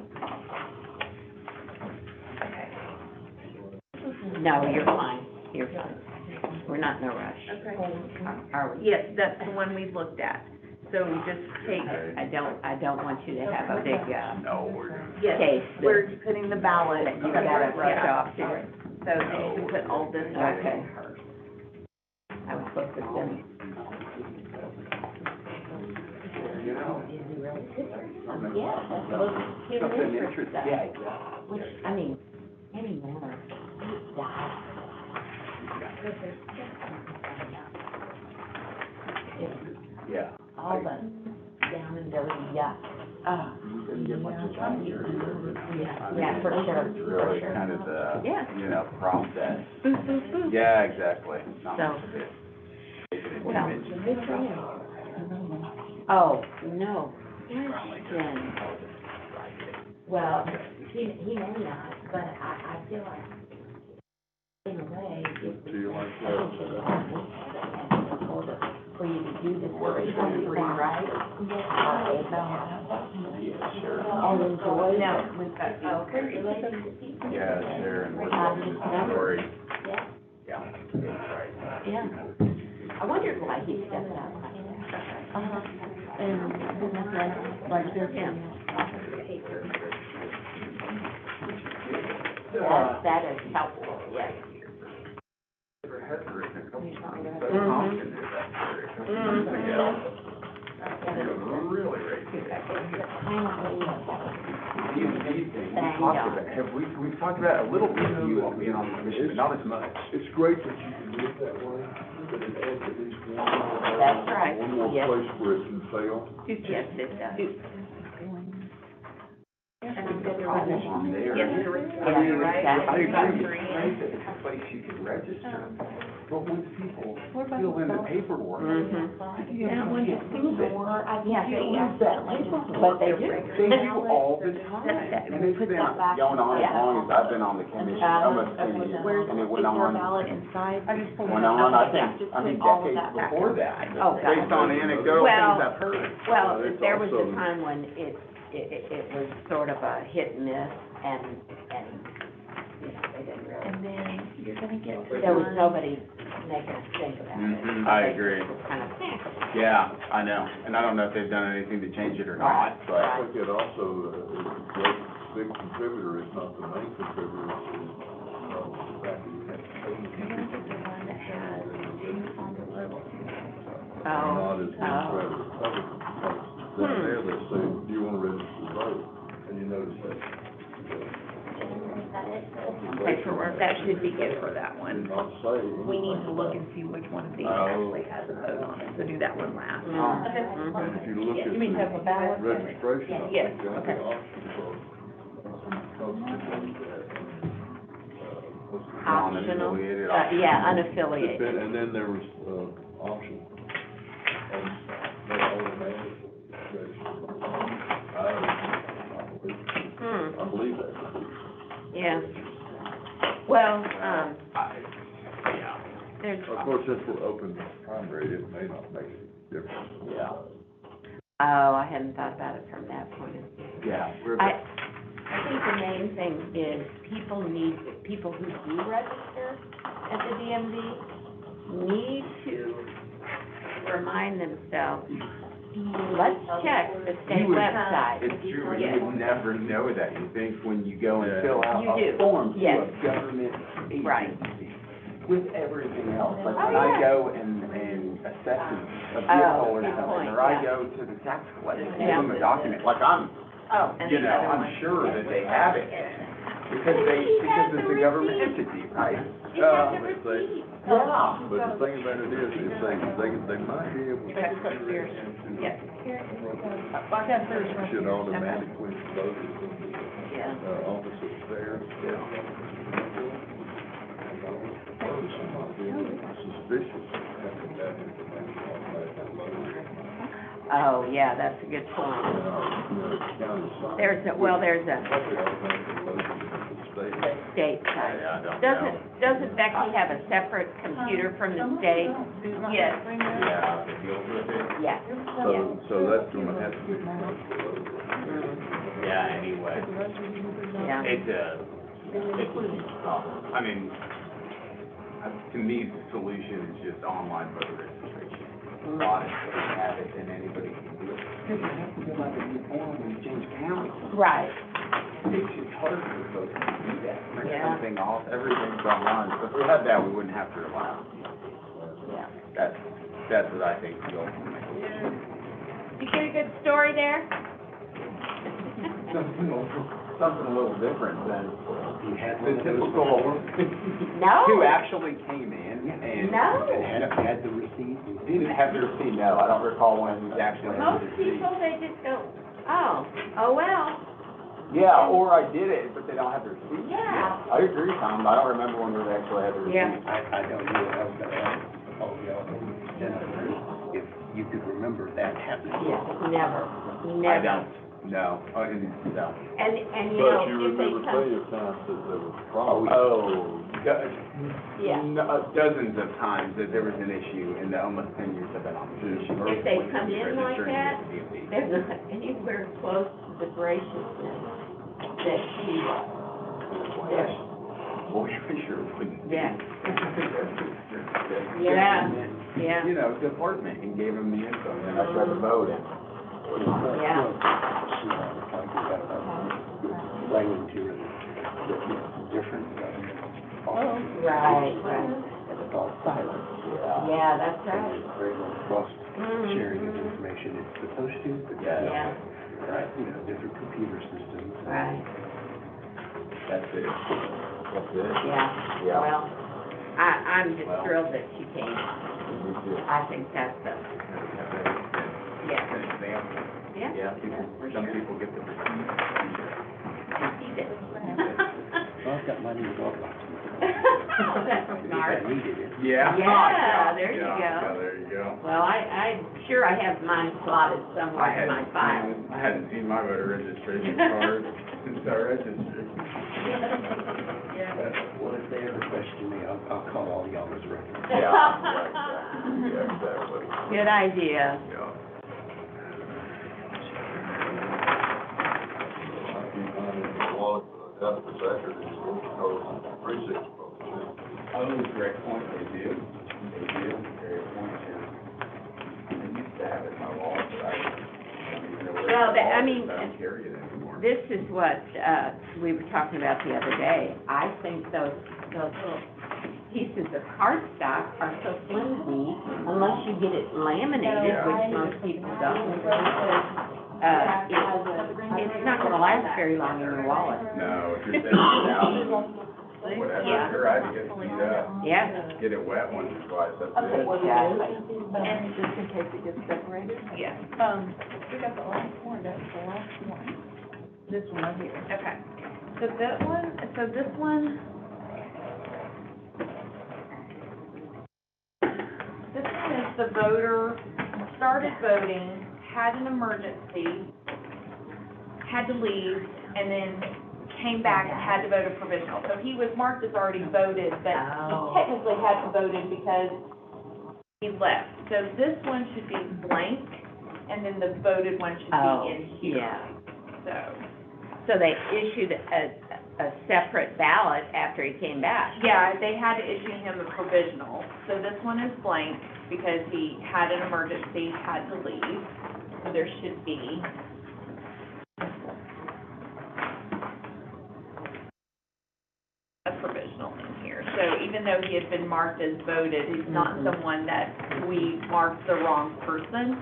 No, you're fine, you're fine. We're not in a rush. Okay. Are we? Yes, that's the one we looked at. So just take, I don't want you to have a big, No, we're, case We're that putting the ballot. you gotta rush Yeah. off to it. So you can put all this stuff Okay. in first. I was supposed to send. You know, Yeah, that's what human something interest interesting, does. yeah, exactly. Which, I mean, anymore, die. It's Yeah. all the down and dirty yuck. You didn't get much of time here. Yeah, for sure, it's for really sure. kind of the, Yeah. you know, process. Boo, boo, boo. Yeah, exactly. Not So- much of it. Well, good for you. Oh, no question. Well, he may not, but I feel like, in a way, it Do you like I think it's important for you to do this for free, right? And enjoy. No, we've got, oh, Yeah, share and Just never- story. Yeah, Yeah, that's right. yeah. I wondered why he stepped out like that. And then, like, there's him. That is helpful, yes. Really racist. We've talked about a little bit of you all being on the commission, but not as much. It's great that you can live that way, but it adds at least one more. That's right. One more Yes. place where it can fail. Yes, it does. Problem on there. Yes, I you're mean, right. I agree Exactly. with Frank that it's a place you can register, but once people fill in the paperwork, Yeah, once you prove it, Yeah, but they do. they do all the time. And it's been going on as long as I've been on the commission, almost 10 years, and it went on, inside? went on, I think decades before that. Oh, God. Based on anecdotal Well, things I've heard. Well, It's there was a also- time when it was sort of a hit and miss, and, you know, they didn't really. And then you're gonna get to There was one- nobody making us think about it. Mhm, I They agree. just was kind of, Yeah, I know, and I don't know if they've done anything to change it or not, but. I think it also, is a great big contributor, it's not the main contributor, it's, the fact that you have to pay. You're gonna get the one that has on the logo. Not as oh. Democrat or Republican, because down there they say, do you want to register to vote? And you notice that. Paperwork, that should be good for that one. Not say. We need to look and see which one of these Oh. actually has a vote on it, so do that one last. And if you look at You mean have a ballot? the registration, I Yes, think there's okay. an option for, Optional, Non-affiliated yeah, unaffiliated. and then there was, option, and they automatically register. I believe that could be. Yeah. Well, Yeah. there's, Of course, since we're open primary, it may not make any difference. Yeah. oh, I hadn't thought about it from that point of view. Yeah, we're, I think the main thing is people who do register at the DMV need to remind themselves, let's check the state website. it's true, Yes. you would never know that, you think, when you go and fill out You a do. form to Yes. a government Right. agency with everything else. Like Oh, when I yeah. go and assess a Oh, vehicle or good something, point, or I yeah. go to the tax collector, give Yeah. them a document, like I'm, Oh, you know, I'm sure that they have it, because it's a government entity, right? Yeah. But they, Yeah. but the thing about it is, if they might be able to. Yes. Should automatically vote in Yeah. the, office upstairs. Suspicious, having that information automatically. Oh, yeah, that's a good point. There's a state side. Yeah, I don't know. Doesn't Becky have a separate computer from the state? Yes. Yeah, it deals with it. Yeah. So that's gonna have to be. Yeah, anyway. Yeah. I mean, to me, the solution is just online voter registration. honest, we have it, then anybody can do it. Because you have to go out and reform when you change counties. Right, It's hard for folks to do that, print Yeah. something off, everything's online, so if we had that, we wouldn't have to rely on it. yeah. That's what I think the ultimate. You get a good story there? Something a little different than You had the one of those typical, No. who actually came in and. No. that had the receipt. Didn't have the receipt, no, I don't recall when he actually had Most the receipt. people, they just go, oh well, Yeah, or I did it, but they don't have the receipt. Yeah. I agree, Tom, I don't remember when we actually had the receipt. Yeah. I don't know, I was gonna ask all y'all, Jennifer, if you could remember that happening. never, I never. don't, no, no. And you know, But you if they remember come, plenty of times that there was problems. yeah, Dozens of times that there was an issue in the almost 10 years I've been on the commission. if they come in like that, DMV. they're not anywhere close to the graciousness that she was. Boy, I sure wouldn't. Yeah. Yeah. Yeah. You know, department, and gave them the info, and I tried to vote in. Yeah. Language here, different, Right, right. and it's all silent. Yeah, that's right. And there's very little cross Mhm. sharing of information. It's supposed to, but it's Yeah. not. Right, you know, different computer systems. Right, That's it. That's it. yeah. Yeah. Well, I'm just Well. thrilled that she came. Me too. I think that's the, yeah. An example. Yeah. Yeah, people, For some sure. people get the receipt. She did. Well, I've got mine in the glove box. That's If smart. I needed it. Yeah. Yeah, there you go. Yeah, there you go. Well, I'm sure I have mine slotted somewhere in my file. I hadn't seen my voter registration card since I registered. Well, if they ever question me, I'll call all y'all as reference. Yeah, exactly. Good idea. Yeah. I keep mine in the wallet, but I got the record, it's because the precinct's probably changed. Oh, great point, they do. They do, great point, yeah. I used to have it in my wallet, but I don't even know where Well, it's I all, mean, I don't carry it anymore. This is what, we were talking about the other day. I think those little pieces of cardstock are so flimsy unless you get it laminated, which most people don't. It's not gonna last very long in your wallet. No, if you're taking it out, or whatever, Yeah. you're right, it gets beat up. Yeah. Get it wet once or twice, that's it. And just in case it gets separated? Yeah. We got the last one, that's the last one. This one right here. Okay. So this one, this one is the voter, started voting, had an emergency, had to leave, and then came back and had to vote a provisional. So he was marked as already voted, but he Oh. technically hadn't voted because he left. So this one should be blank, and then the voted one should Oh, be in here. yeah. So, So they issued a separate ballot after he came back? yeah, they had to issue him a provisional. So this one is blank because he had an emergency, had to leave. So there should be a provisional in here. So even though he had been marked as voted, he's not Mhm. someone that we marked the wrong person.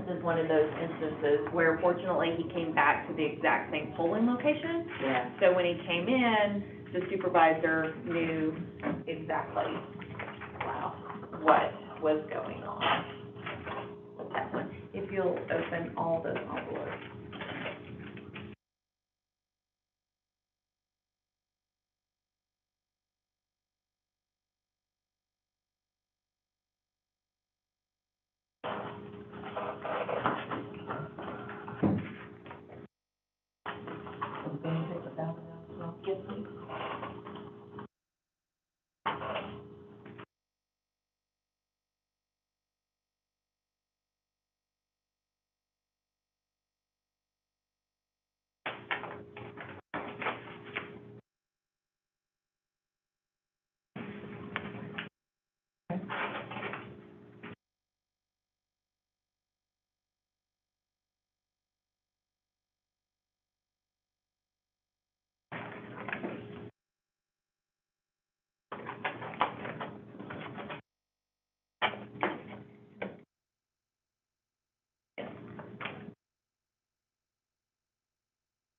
This is one of those instances where fortunately he came back to the exact same polling location. Yeah. So when he came in, the supervisor knew exactly, what was going on with that one. If you'll open all those envelopes.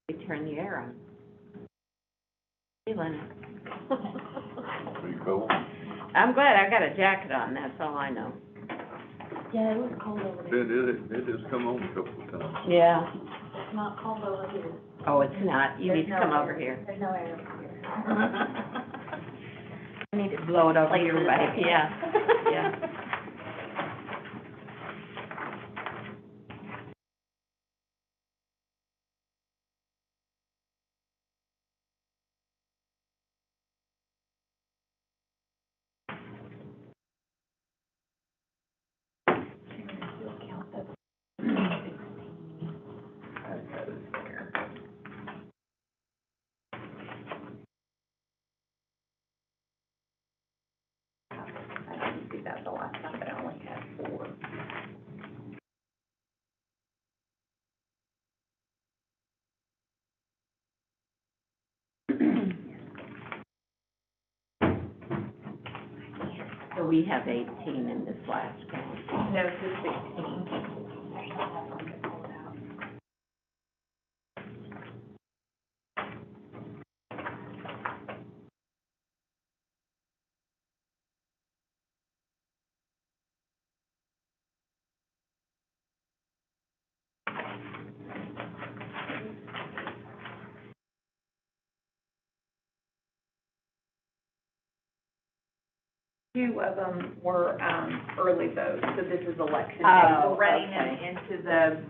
We turn the air on. Feeling it. Pretty cold. I'm glad I got a jacket on, that's all I know. Yeah, it was cold over there. It has come on a couple of times. Yeah. It's not cold over here. Oh, it's not, you need to come over here. There's no air over here. I need to blow it over your way, yeah, yeah. I didn't do that the last time, but I only had 4. So we have 18 in this last count. No, to 16. Two of them were, early votes, so this is election day. Oh, We're running them okay. into the,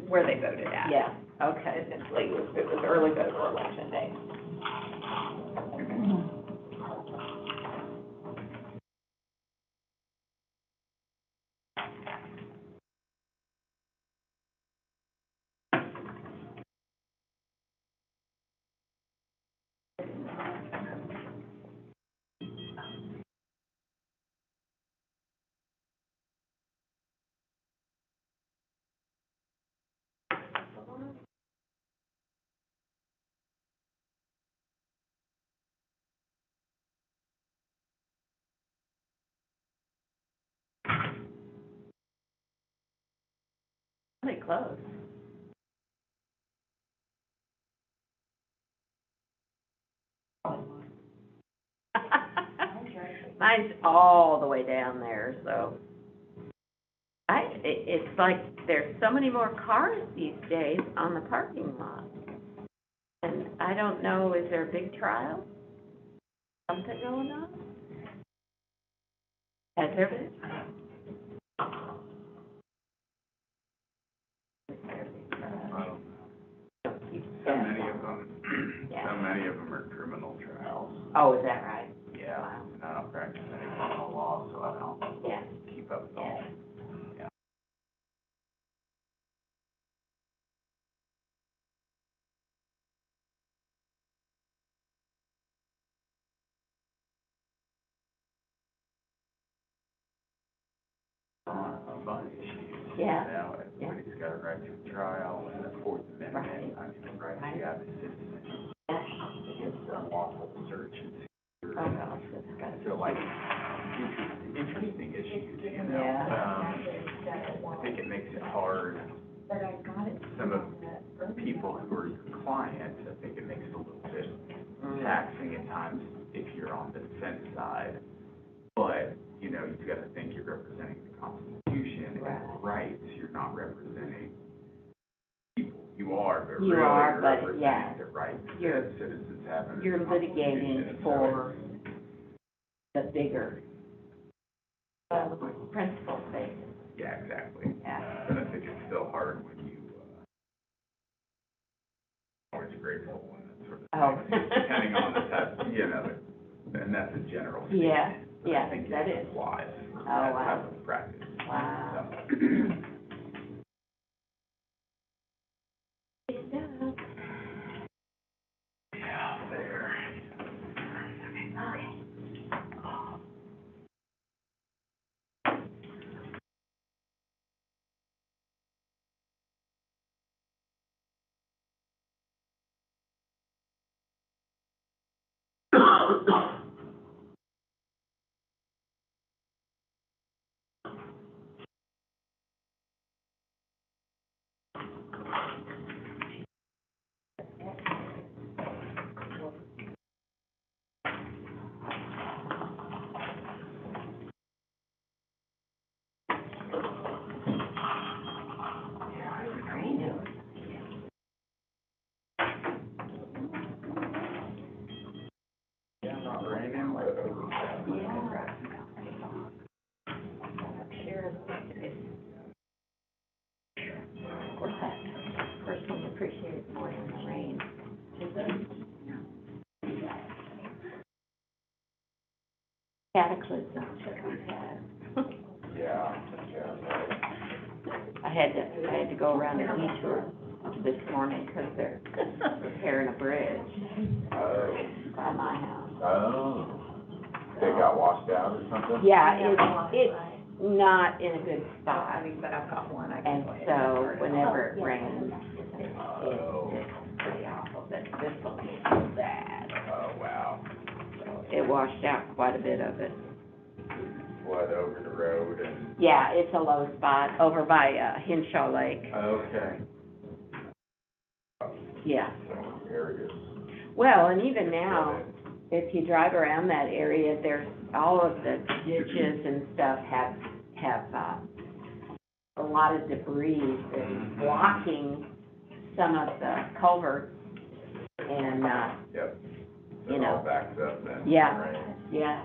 where they voted at. Yeah, okay. Essentially, it was early vote for election day. Pretty close. Mine's all the way down there, so. It's like there's so many more cars these days on the parking lot. And I don't know, is there a big trial? Something going on? Has there been? So many of them, Yeah. so many of them are criminal trials. Oh, is that right? Yeah, Wow. and I don't practice any criminal law, so I don't Yeah. keep up with all. Yeah. Yeah. A bunch of issues. Yeah. Now, everybody's got a right to a trial, and the Fourth Amendment, I mean, the right to have a citizen against unlawful search and seizure. Oh, gosh, that's got to be. So like, interesting issues, you know? Yeah. I think it makes it hard, some of the people who are your clients, I think it makes it a little bit taxing at times if you're on the defense side. But, you know, you've got to think you're representing the Constitution and the rights, you're not representing people. You are, but You really are, you're but, yeah. representing the rights You're- that citizens have under the You're Constitution. litigating So for the bigger, principles, basically. yeah, exactly. Yeah. But I think it's still hard when you, always grateful and that sort of Oh. thing. Depending on the type, you know, and that's a general statement. Yeah, But yeah, I think that it is. applies. Oh, That wow. type of practice. Wow. So. Yeah, there. Of course, that personally appreciate it more than the rain. Cataclysm we've had. Yeah. I had to go around a detour this morning because they're repairing a bridge by my house. Oh. They got washed out or something? Yeah, it's not in a good spot. But I've got one, I And so whenever it rains, Oh. it's pretty awful, but this will be so bad. Oh, wow. It washed out quite a bit of it. Flood over the road and. Yeah, it's a low spot over by, Hinshaw Lake. Okay. Yeah. Areas. Well, and even now, if you drive around that area, there's, all of the ditches and stuff have, a lot of debris that's blocking some of the culverts and, Yep. you It all know. backs up then. Yeah. Right. Yeah,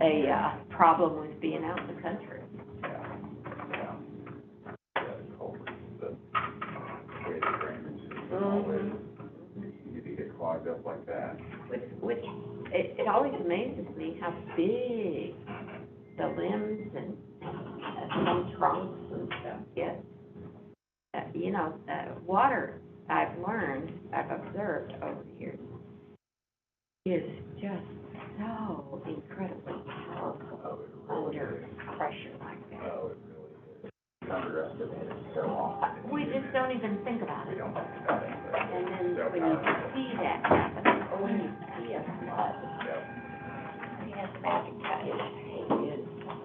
Yeah. a problem with being out in the country. Yeah. Yeah. Yeah, culverts, the way the drainage is always easy to get clogged up like that. Which, it always amazes me how big the limbs and some trunks and stuff get. You know, water, I've observed over the years, is just so incredibly powerful under pressure like that. Oh, it really is. Underestimated so often. We just don't even think about We it. don't think about it. And then So when you powerful. see that happening, or when you see a flood, Yep. he has magic touch. It is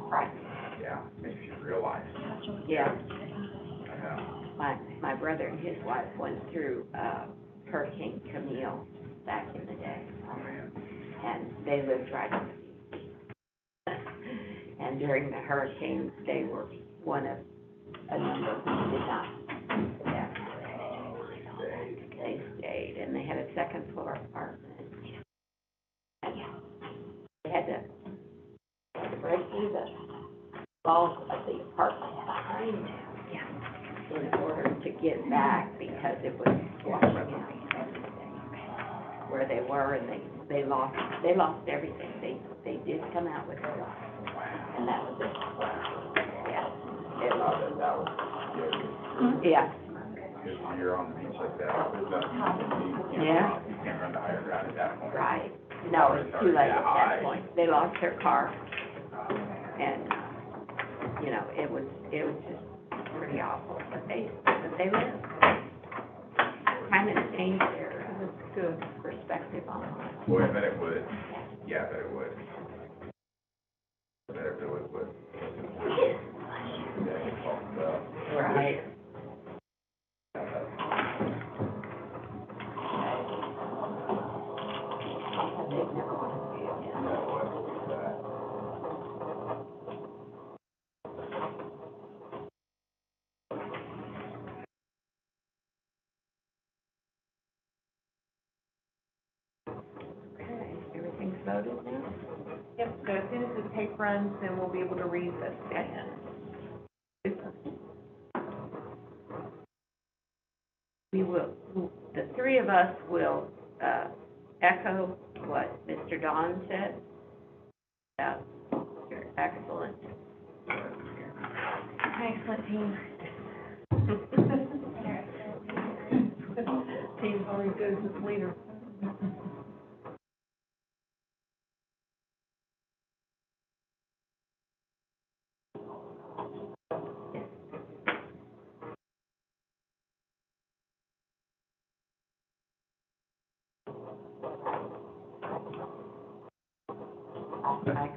frightening. Yeah, makes you realize. Yeah. I know. My brother and his wife went through, Hurricane Camille back in the day. Oh, man. And they lived right on the beach. And during the hurricanes, they were one of a number who did not evacuate. They stayed, and they had a second floor apartment. And they had to break through the walls of the apartment behind them in order to get back, because it was washing out everything where they were, and they lost everything. They did come out with their life, and that was it. Yeah. It was, That was scary. yeah. Because when you're on the beach like that, there's nothing you can do. You can't Yeah. run. You can't run to higher ground at that point. Right. No, it's too late at that point. They lost their car, and, you know, it was just pretty awful, but they lived. Kind of changed their perspective on life. Boy, I bet it would. Yeah, I bet it would. I bet it really would. Yeah, it's all, Right. Okay, everything's voted now? Yep, so as soon as the tape runs, then we'll be able to read this again. We will, the three of us will, echo what Mr. Don said about your excellent work here. Excellent team. Team's always good as leader.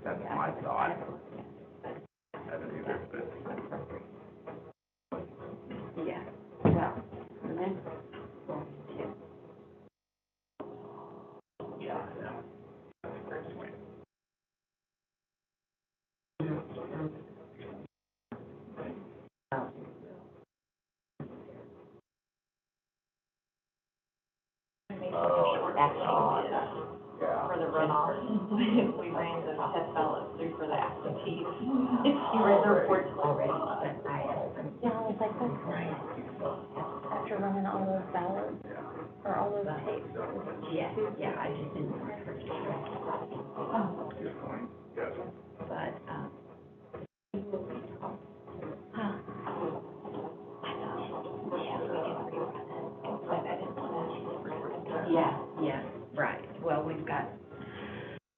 That's my thought. I don't either, but. Yeah, well, and then, Yeah, that's a great swing. Oh, actually, Yeah. for the runoff. We ran the test ballots through for that, and she read the reports already. Yeah, I was like, that's nice. After running all those ballots, or all those tapes. Yeah, I just didn't. Good point. Yes. But, yeah, right. Well, we've got,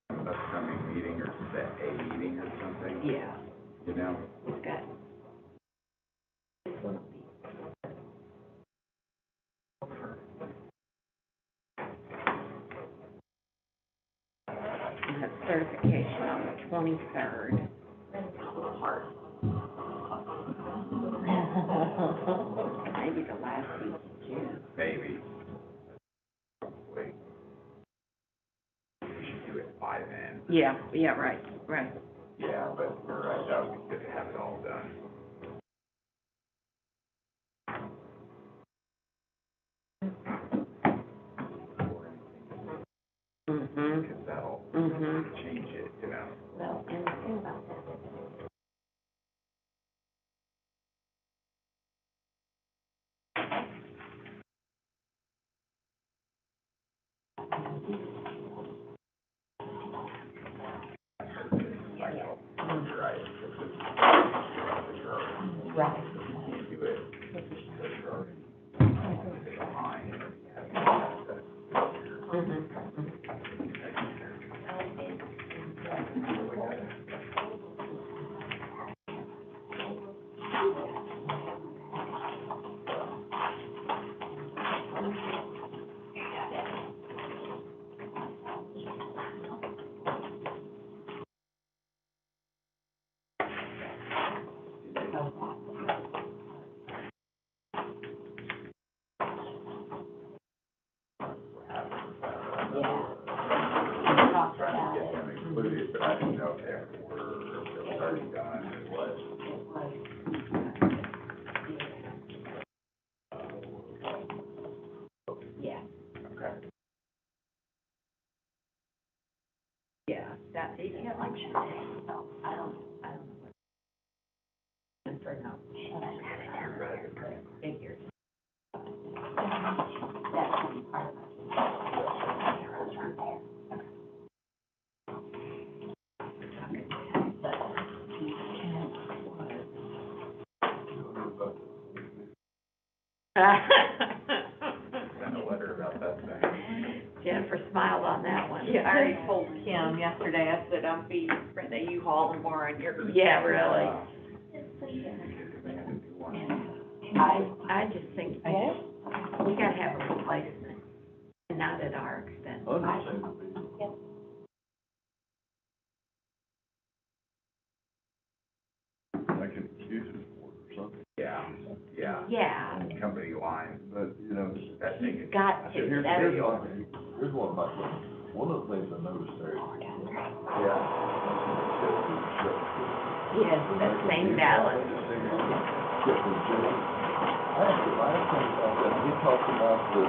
Upcoming meeting or set a meeting or something, yeah, you know? we've got. We have certification on the 23rd. Maybe the last week of June. Maybe. Probably. We should do it by then. Yeah, right. Yeah, but we're right, that would be good to have it all done. Mm-hmm. Because that'll change it, you know? Well, and the thing about that is, You're right. right. You do it, because you're already behind. Trying to get them included, but I didn't know if they were, if it was already done, it was. Yeah, Okay. yeah, that, yeah, election day, so I don't know. And for no, figures. That's part of it. Send a letter about that thing. Jennifer smiled on that one. Yeah, I already told Kim yesterday, I said, I'm feeding Brenda U-Haul and borrowing your. Yeah, really. I just think we gotta have a replacement, and not at our expense. Like an excuses for it or something. Yeah. Yeah, Company line, But, you know, that thing is. got to, here's that's, here's one of my things. One of the things I noticed there. Yeah. yes, that same balance. I asked him about that, he talked about the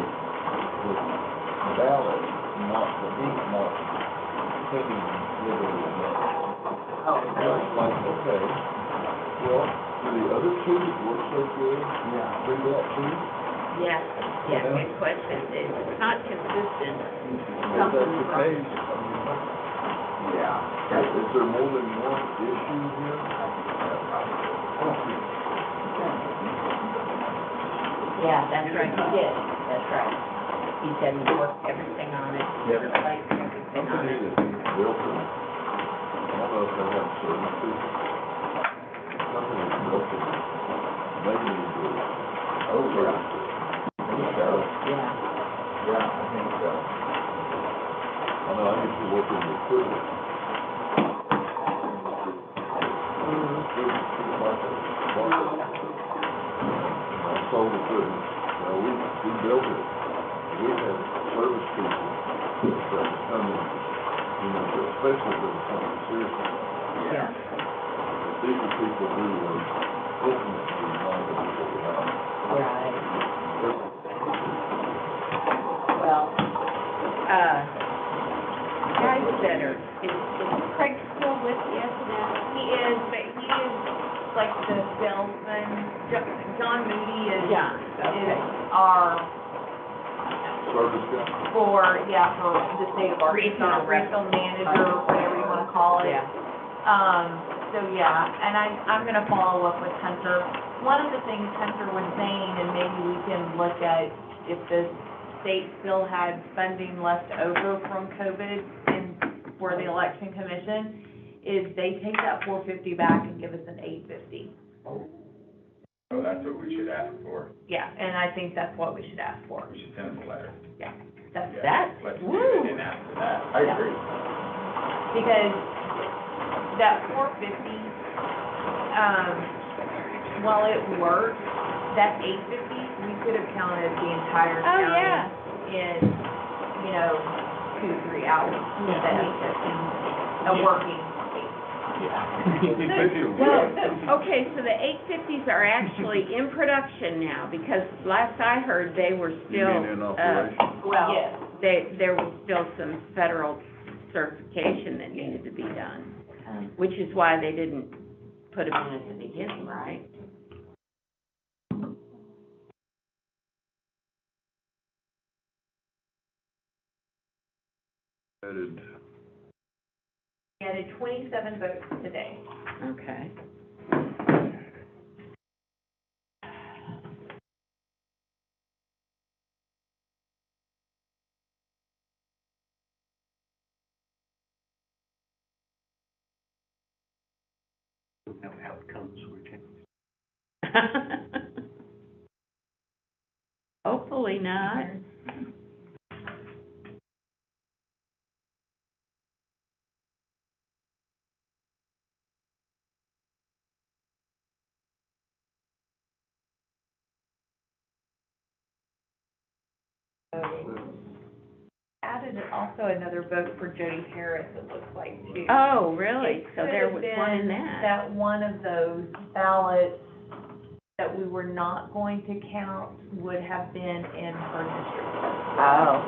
ballot, not the ink, not putting literally. Oh, I was like, okay, well, do the other two that work so good, do that too? Yeah, good question. It's not consistent. If that's the case, I mean, Yeah. is there more than one issue here? Yeah, that's right, he did, that's right. He said he worked everything on it, replaced everything on Company it. that needs built it, I don't know if they have service people. Company that built it, they need to. Oh, yeah. Yeah. Yeah, I think so. I know, I used to work in the equipment. I sold equipment, we built it. We had service people that would come in, you know, especially for the something serious. Yeah. These are people who were intimately knowledgeable about it. Right. Well, like the salesman, John Moody is, Yeah, is our, Service guy. for the state of Arkansas, regional manager, whatever you wanna call it. Yeah. So and I'm gonna follow up with Hunter. One of the things Hunter was saying, and maybe we can look at if the state still had funding left over from COVID and for the election commission, is they take that $450 back and give us an $850. Oh, that's what we should ask for. Yeah, and I think that's what we should ask for. We should send them a letter. Yeah, that's, That's, Let's do woo. it and ask for that. I agree. because that $450, while it worked, that $850, we could have counted the entire Oh, county yeah. in, 2-3 hours with that $850, a working. Well, okay, so the 850s are actually in production now, because last I heard, they were You still, mean in operation? Well, there was still some federal certification that needed to be done, which is why they didn't put them in at the beginning, right? Added, we added 27 votes today. Okay. No outcomes were changed. Hopefully not. Added also another vote for Jody Harris, it looks like, too. Oh, really? So It there could was have one in been that. that one of those ballots that we were not going to count would have been in her district. Oh,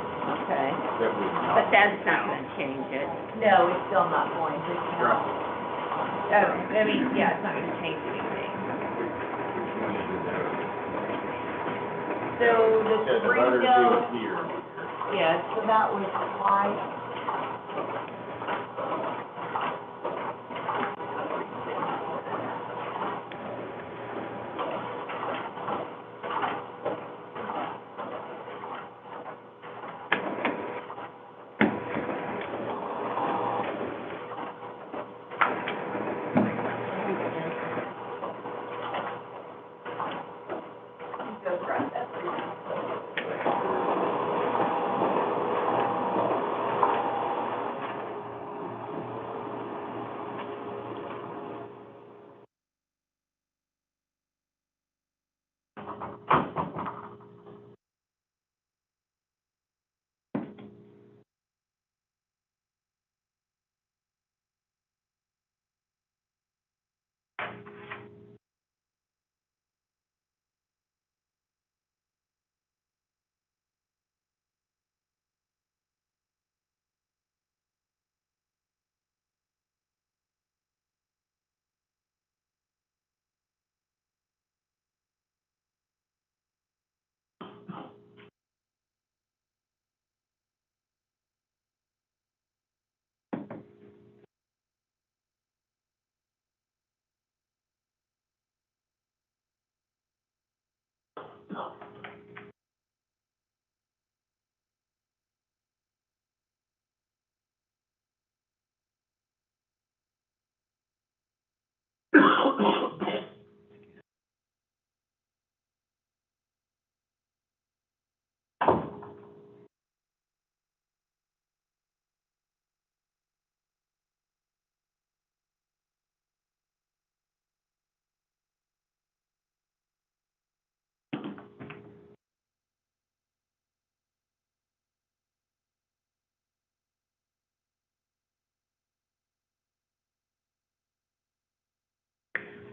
okay. That would not. But that's not gonna change it. No, it's still not going to count. I mean, yeah, it's not gonna change anything. Which one is it? So the Springdale, Here. yeah, so that was White. Go across that three.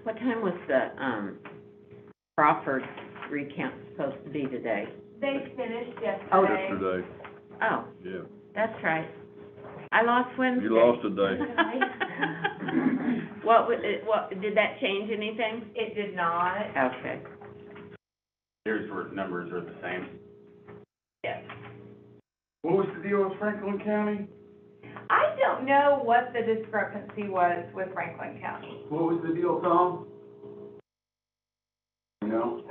What time was the, Crawford recount supposed to be today? They finished Oh, yesterday. yesterday, Oh, yeah. that's right. I lost Wednesday. You lost a day. Did that change anything? It did not, Okay. There's where numbers are the same. yes. What was the deal with Franklin County? I don't know what the discrepancy was with Franklin County. What was the deal, Tom? You know?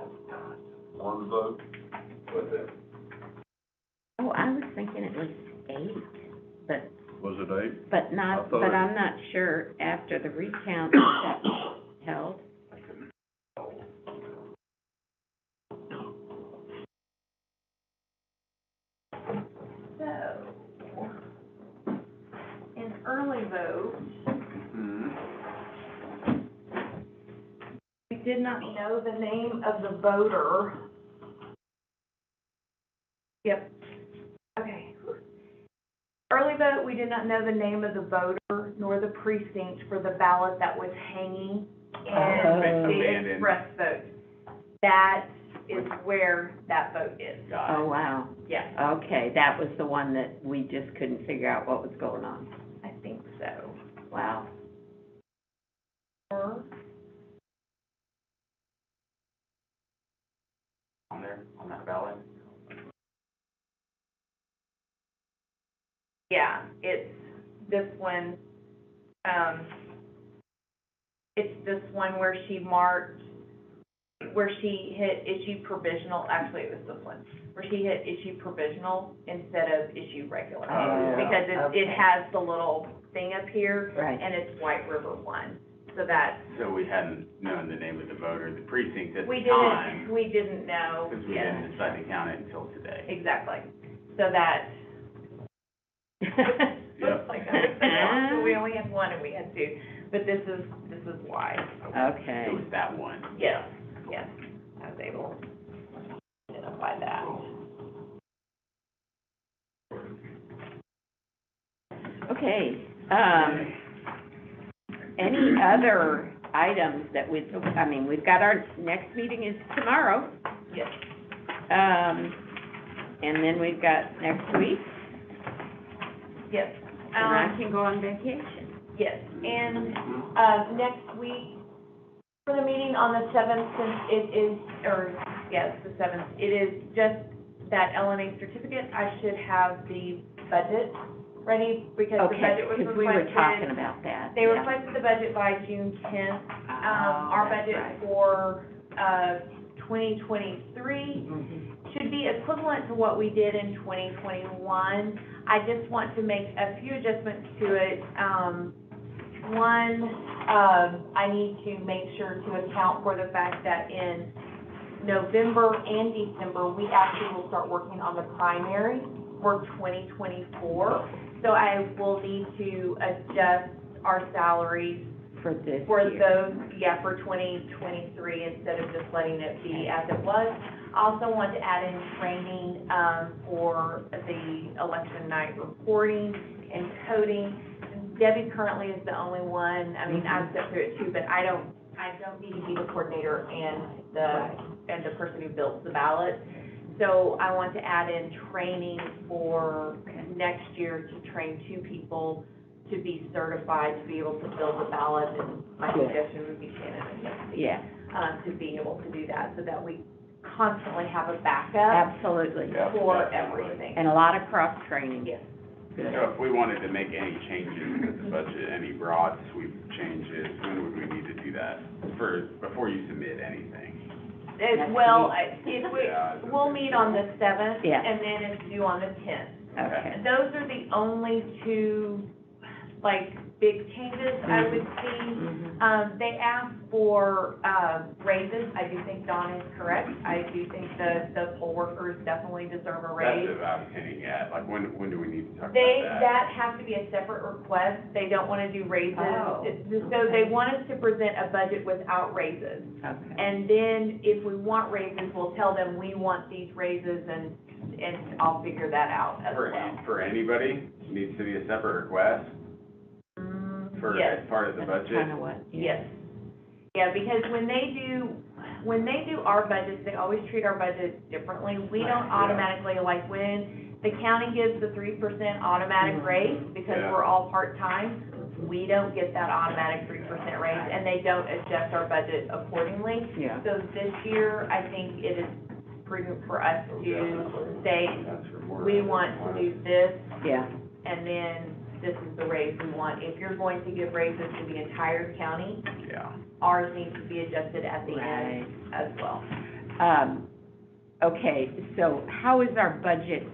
One vote. What's it? Oh, I was thinking it was 8, but, Was it 8? but not, I thought but it- I'm not sure after the recount that held. So, in early vote, Mm-hmm. we did not know the name of the voter. Yep, okay. Early vote, we did not know the name of the voter nor the precinct for the ballot that was hanging in the Abandoned. express vote. That is where that vote is. Got it. Oh, wow. Yes, Okay, that was the one that we just couldn't figure out what was going on. I think so. Wow. Or, On there, on that ballot? yeah, it's this one, it's this one where she marked, where she hit issue provisional, actually it was this one, where she hit issue provisional instead of issue regular. Oh, yeah. Because it Okay. has the little thing up here, Right. and it's White River 1, so that, So we hadn't known the name of the voter, the precinct at we the time, didn't know, because we yes, didn't decide to count it until today. exactly. So that, looks like that, so we only had one and we had 2, but this is why. Okay. It was that one. Yes, yes, I was able to identify that. Okay, any other items that we've got our next meeting is tomorrow, Yes, and then we've got next week, yes. and I can go on vacation. Yes, and, next week, for the meeting on the 7th, since it is, the 7th, it is just that LNA certificate, I should have the budget ready, because the Okay, budget was because we were talking requested. about that. They yeah. requested the budget by June 10th. Oh, Our that's budget right. for, 2023 Mhm. should be equivalent to what we did in 2021. I just want to make a few adjustments to it. One, I need to make sure to account for the fact that in November and December, we actually will start working on the primary for 2024. So I will need to adjust our salaries For this for year. those, for 2023, instead of just letting it be as it was. I also want to add in training, for the election night reporting and coding. Debbie currently is the only one, I mean, I've stepped through it too, but I don't need to be the coordinator and the person who builds the ballot. So I want to add in training for next year to train 2 people to be certified, to be able to build the ballot, and my Good. suggestion would be Shannon and Nancy, Yeah, to be able to do that, so that we constantly have a backup absolutely. Yeah. for Absolutely. everything. And a lot of cross-training. Yes. Good. So if we wanted to make any changes to the budget, any broad sweep changes, when would we need to do that? Before you submit anything? As well, we'll meet on the 7th, Yeah. and then it's due on the 10th. Okay. Those are the only 2, big changes I would see. Mhm. They asked for, raises. I do think Dawn is correct. I do think the poll workers definitely deserve a raise. That's what I was hinting at, like, when do we need to talk about that? That has to be a separate request. They don't want to do raises. Oh, So they want us to present a budget without raises. Okay. And then if we want raises, we'll tell them we want these raises, and I'll figure that out as well. For anybody, needs to be a separate request for, Yes. as part of the That's budget? kind of what. Yes. Yeah, because when they do our budgets, they always treat our budget differently. We don't Yeah. automatically, when the county gives the 3% automatic raise, because Yeah. we're all part-time, we don't get that automatic 3% 2% raise, and they don't adjust our budget accordingly. Yeah. So this year, I think it is prudent for us to say, we want to do this, Yeah, and then this is the raise we want. If you're going to give raises to the entire county, Yeah. ours needs to be adjusted at the right. end as well. Okay, so how is our budget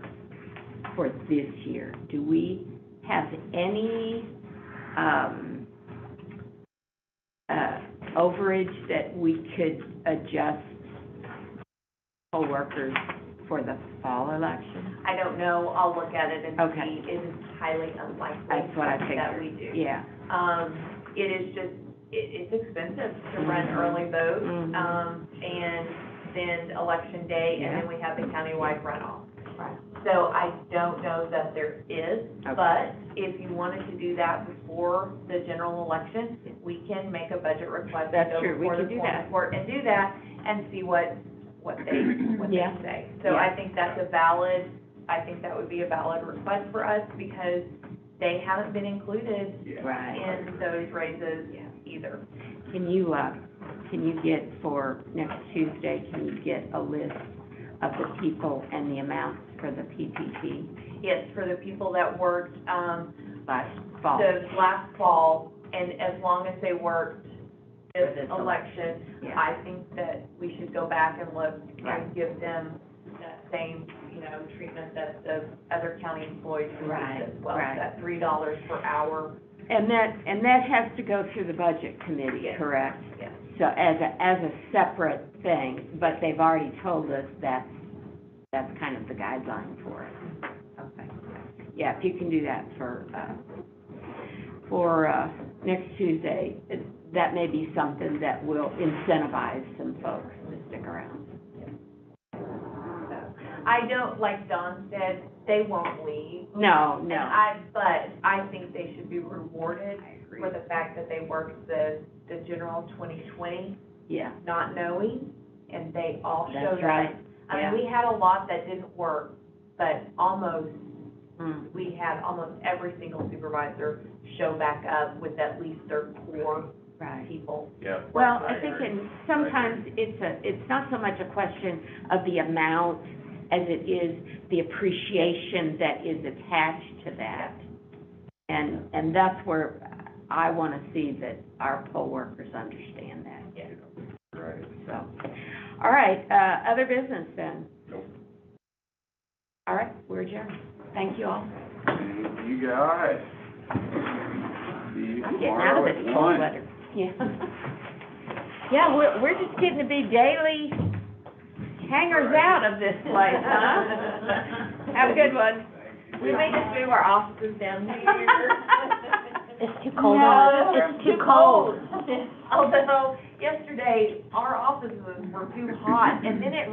for this year? Do we have any, overage that we could adjust poll workers for the fall election? I don't know, I'll look at it and Okay. see. It is highly unlikely That's what I that figured. we do. Yeah, It is just, it's expensive to run early vote, Mhm. and then election day, and then we have the countywide runoff. right. So I don't know that there is, Okay. but if you wanted to do that before the general election, we can make a budget request. and That's go true. We before can the do foreign that. court and do that, and see what they Yeah. say. So Yeah. I think that's I think that would be a valid request for us, because they haven't been included Right. in those raises either. Can you get, for next Tuesday, can you get a list of the people and the amounts for the PPP It's for the people that worked, last fall? the last fall, and as long as they worked this For this election, Yeah. I think that we should go back and look Right. and give them that same, treatment that the other county employees Right, receive as well. right. That $3 per hour. And that has to go through the budget committee, Yes. correct? Yes. So as a separate thing, but they've already told us that's kind of the guideline for it. Okay. Yeah, if you can do that for next Tuesday, that may be something that will incentivize some folks to stick around. I don't, like Don said, they won't leave. No, And no. but I think they should be rewarded for the fact that they worked the general 2020, Yeah, not knowing, and they all That's showed up. right. I Yeah. mean, we had a lot that didn't work, but Mm. we had almost every single supervisor show back up with at least their core Right. people. Yeah. Well, I think sometimes it's not so much a question of the amount as it is the appreciation that is attached to that. And that's where I want to see that our poll workers understand that. Yeah. Right. So, all right, other business then? Nope. All right, we're adjourned. Thank you all. You guys. See you I'm getting out of tomorrow this at cold 1. weather. Yeah. Yeah, we're just getting to be daily hangers out of this place, huh? Have a good one. We may just move our offices down here. It's too cold No, out, we're it's too cold. Although, yesterday, our offices were too hot, and then it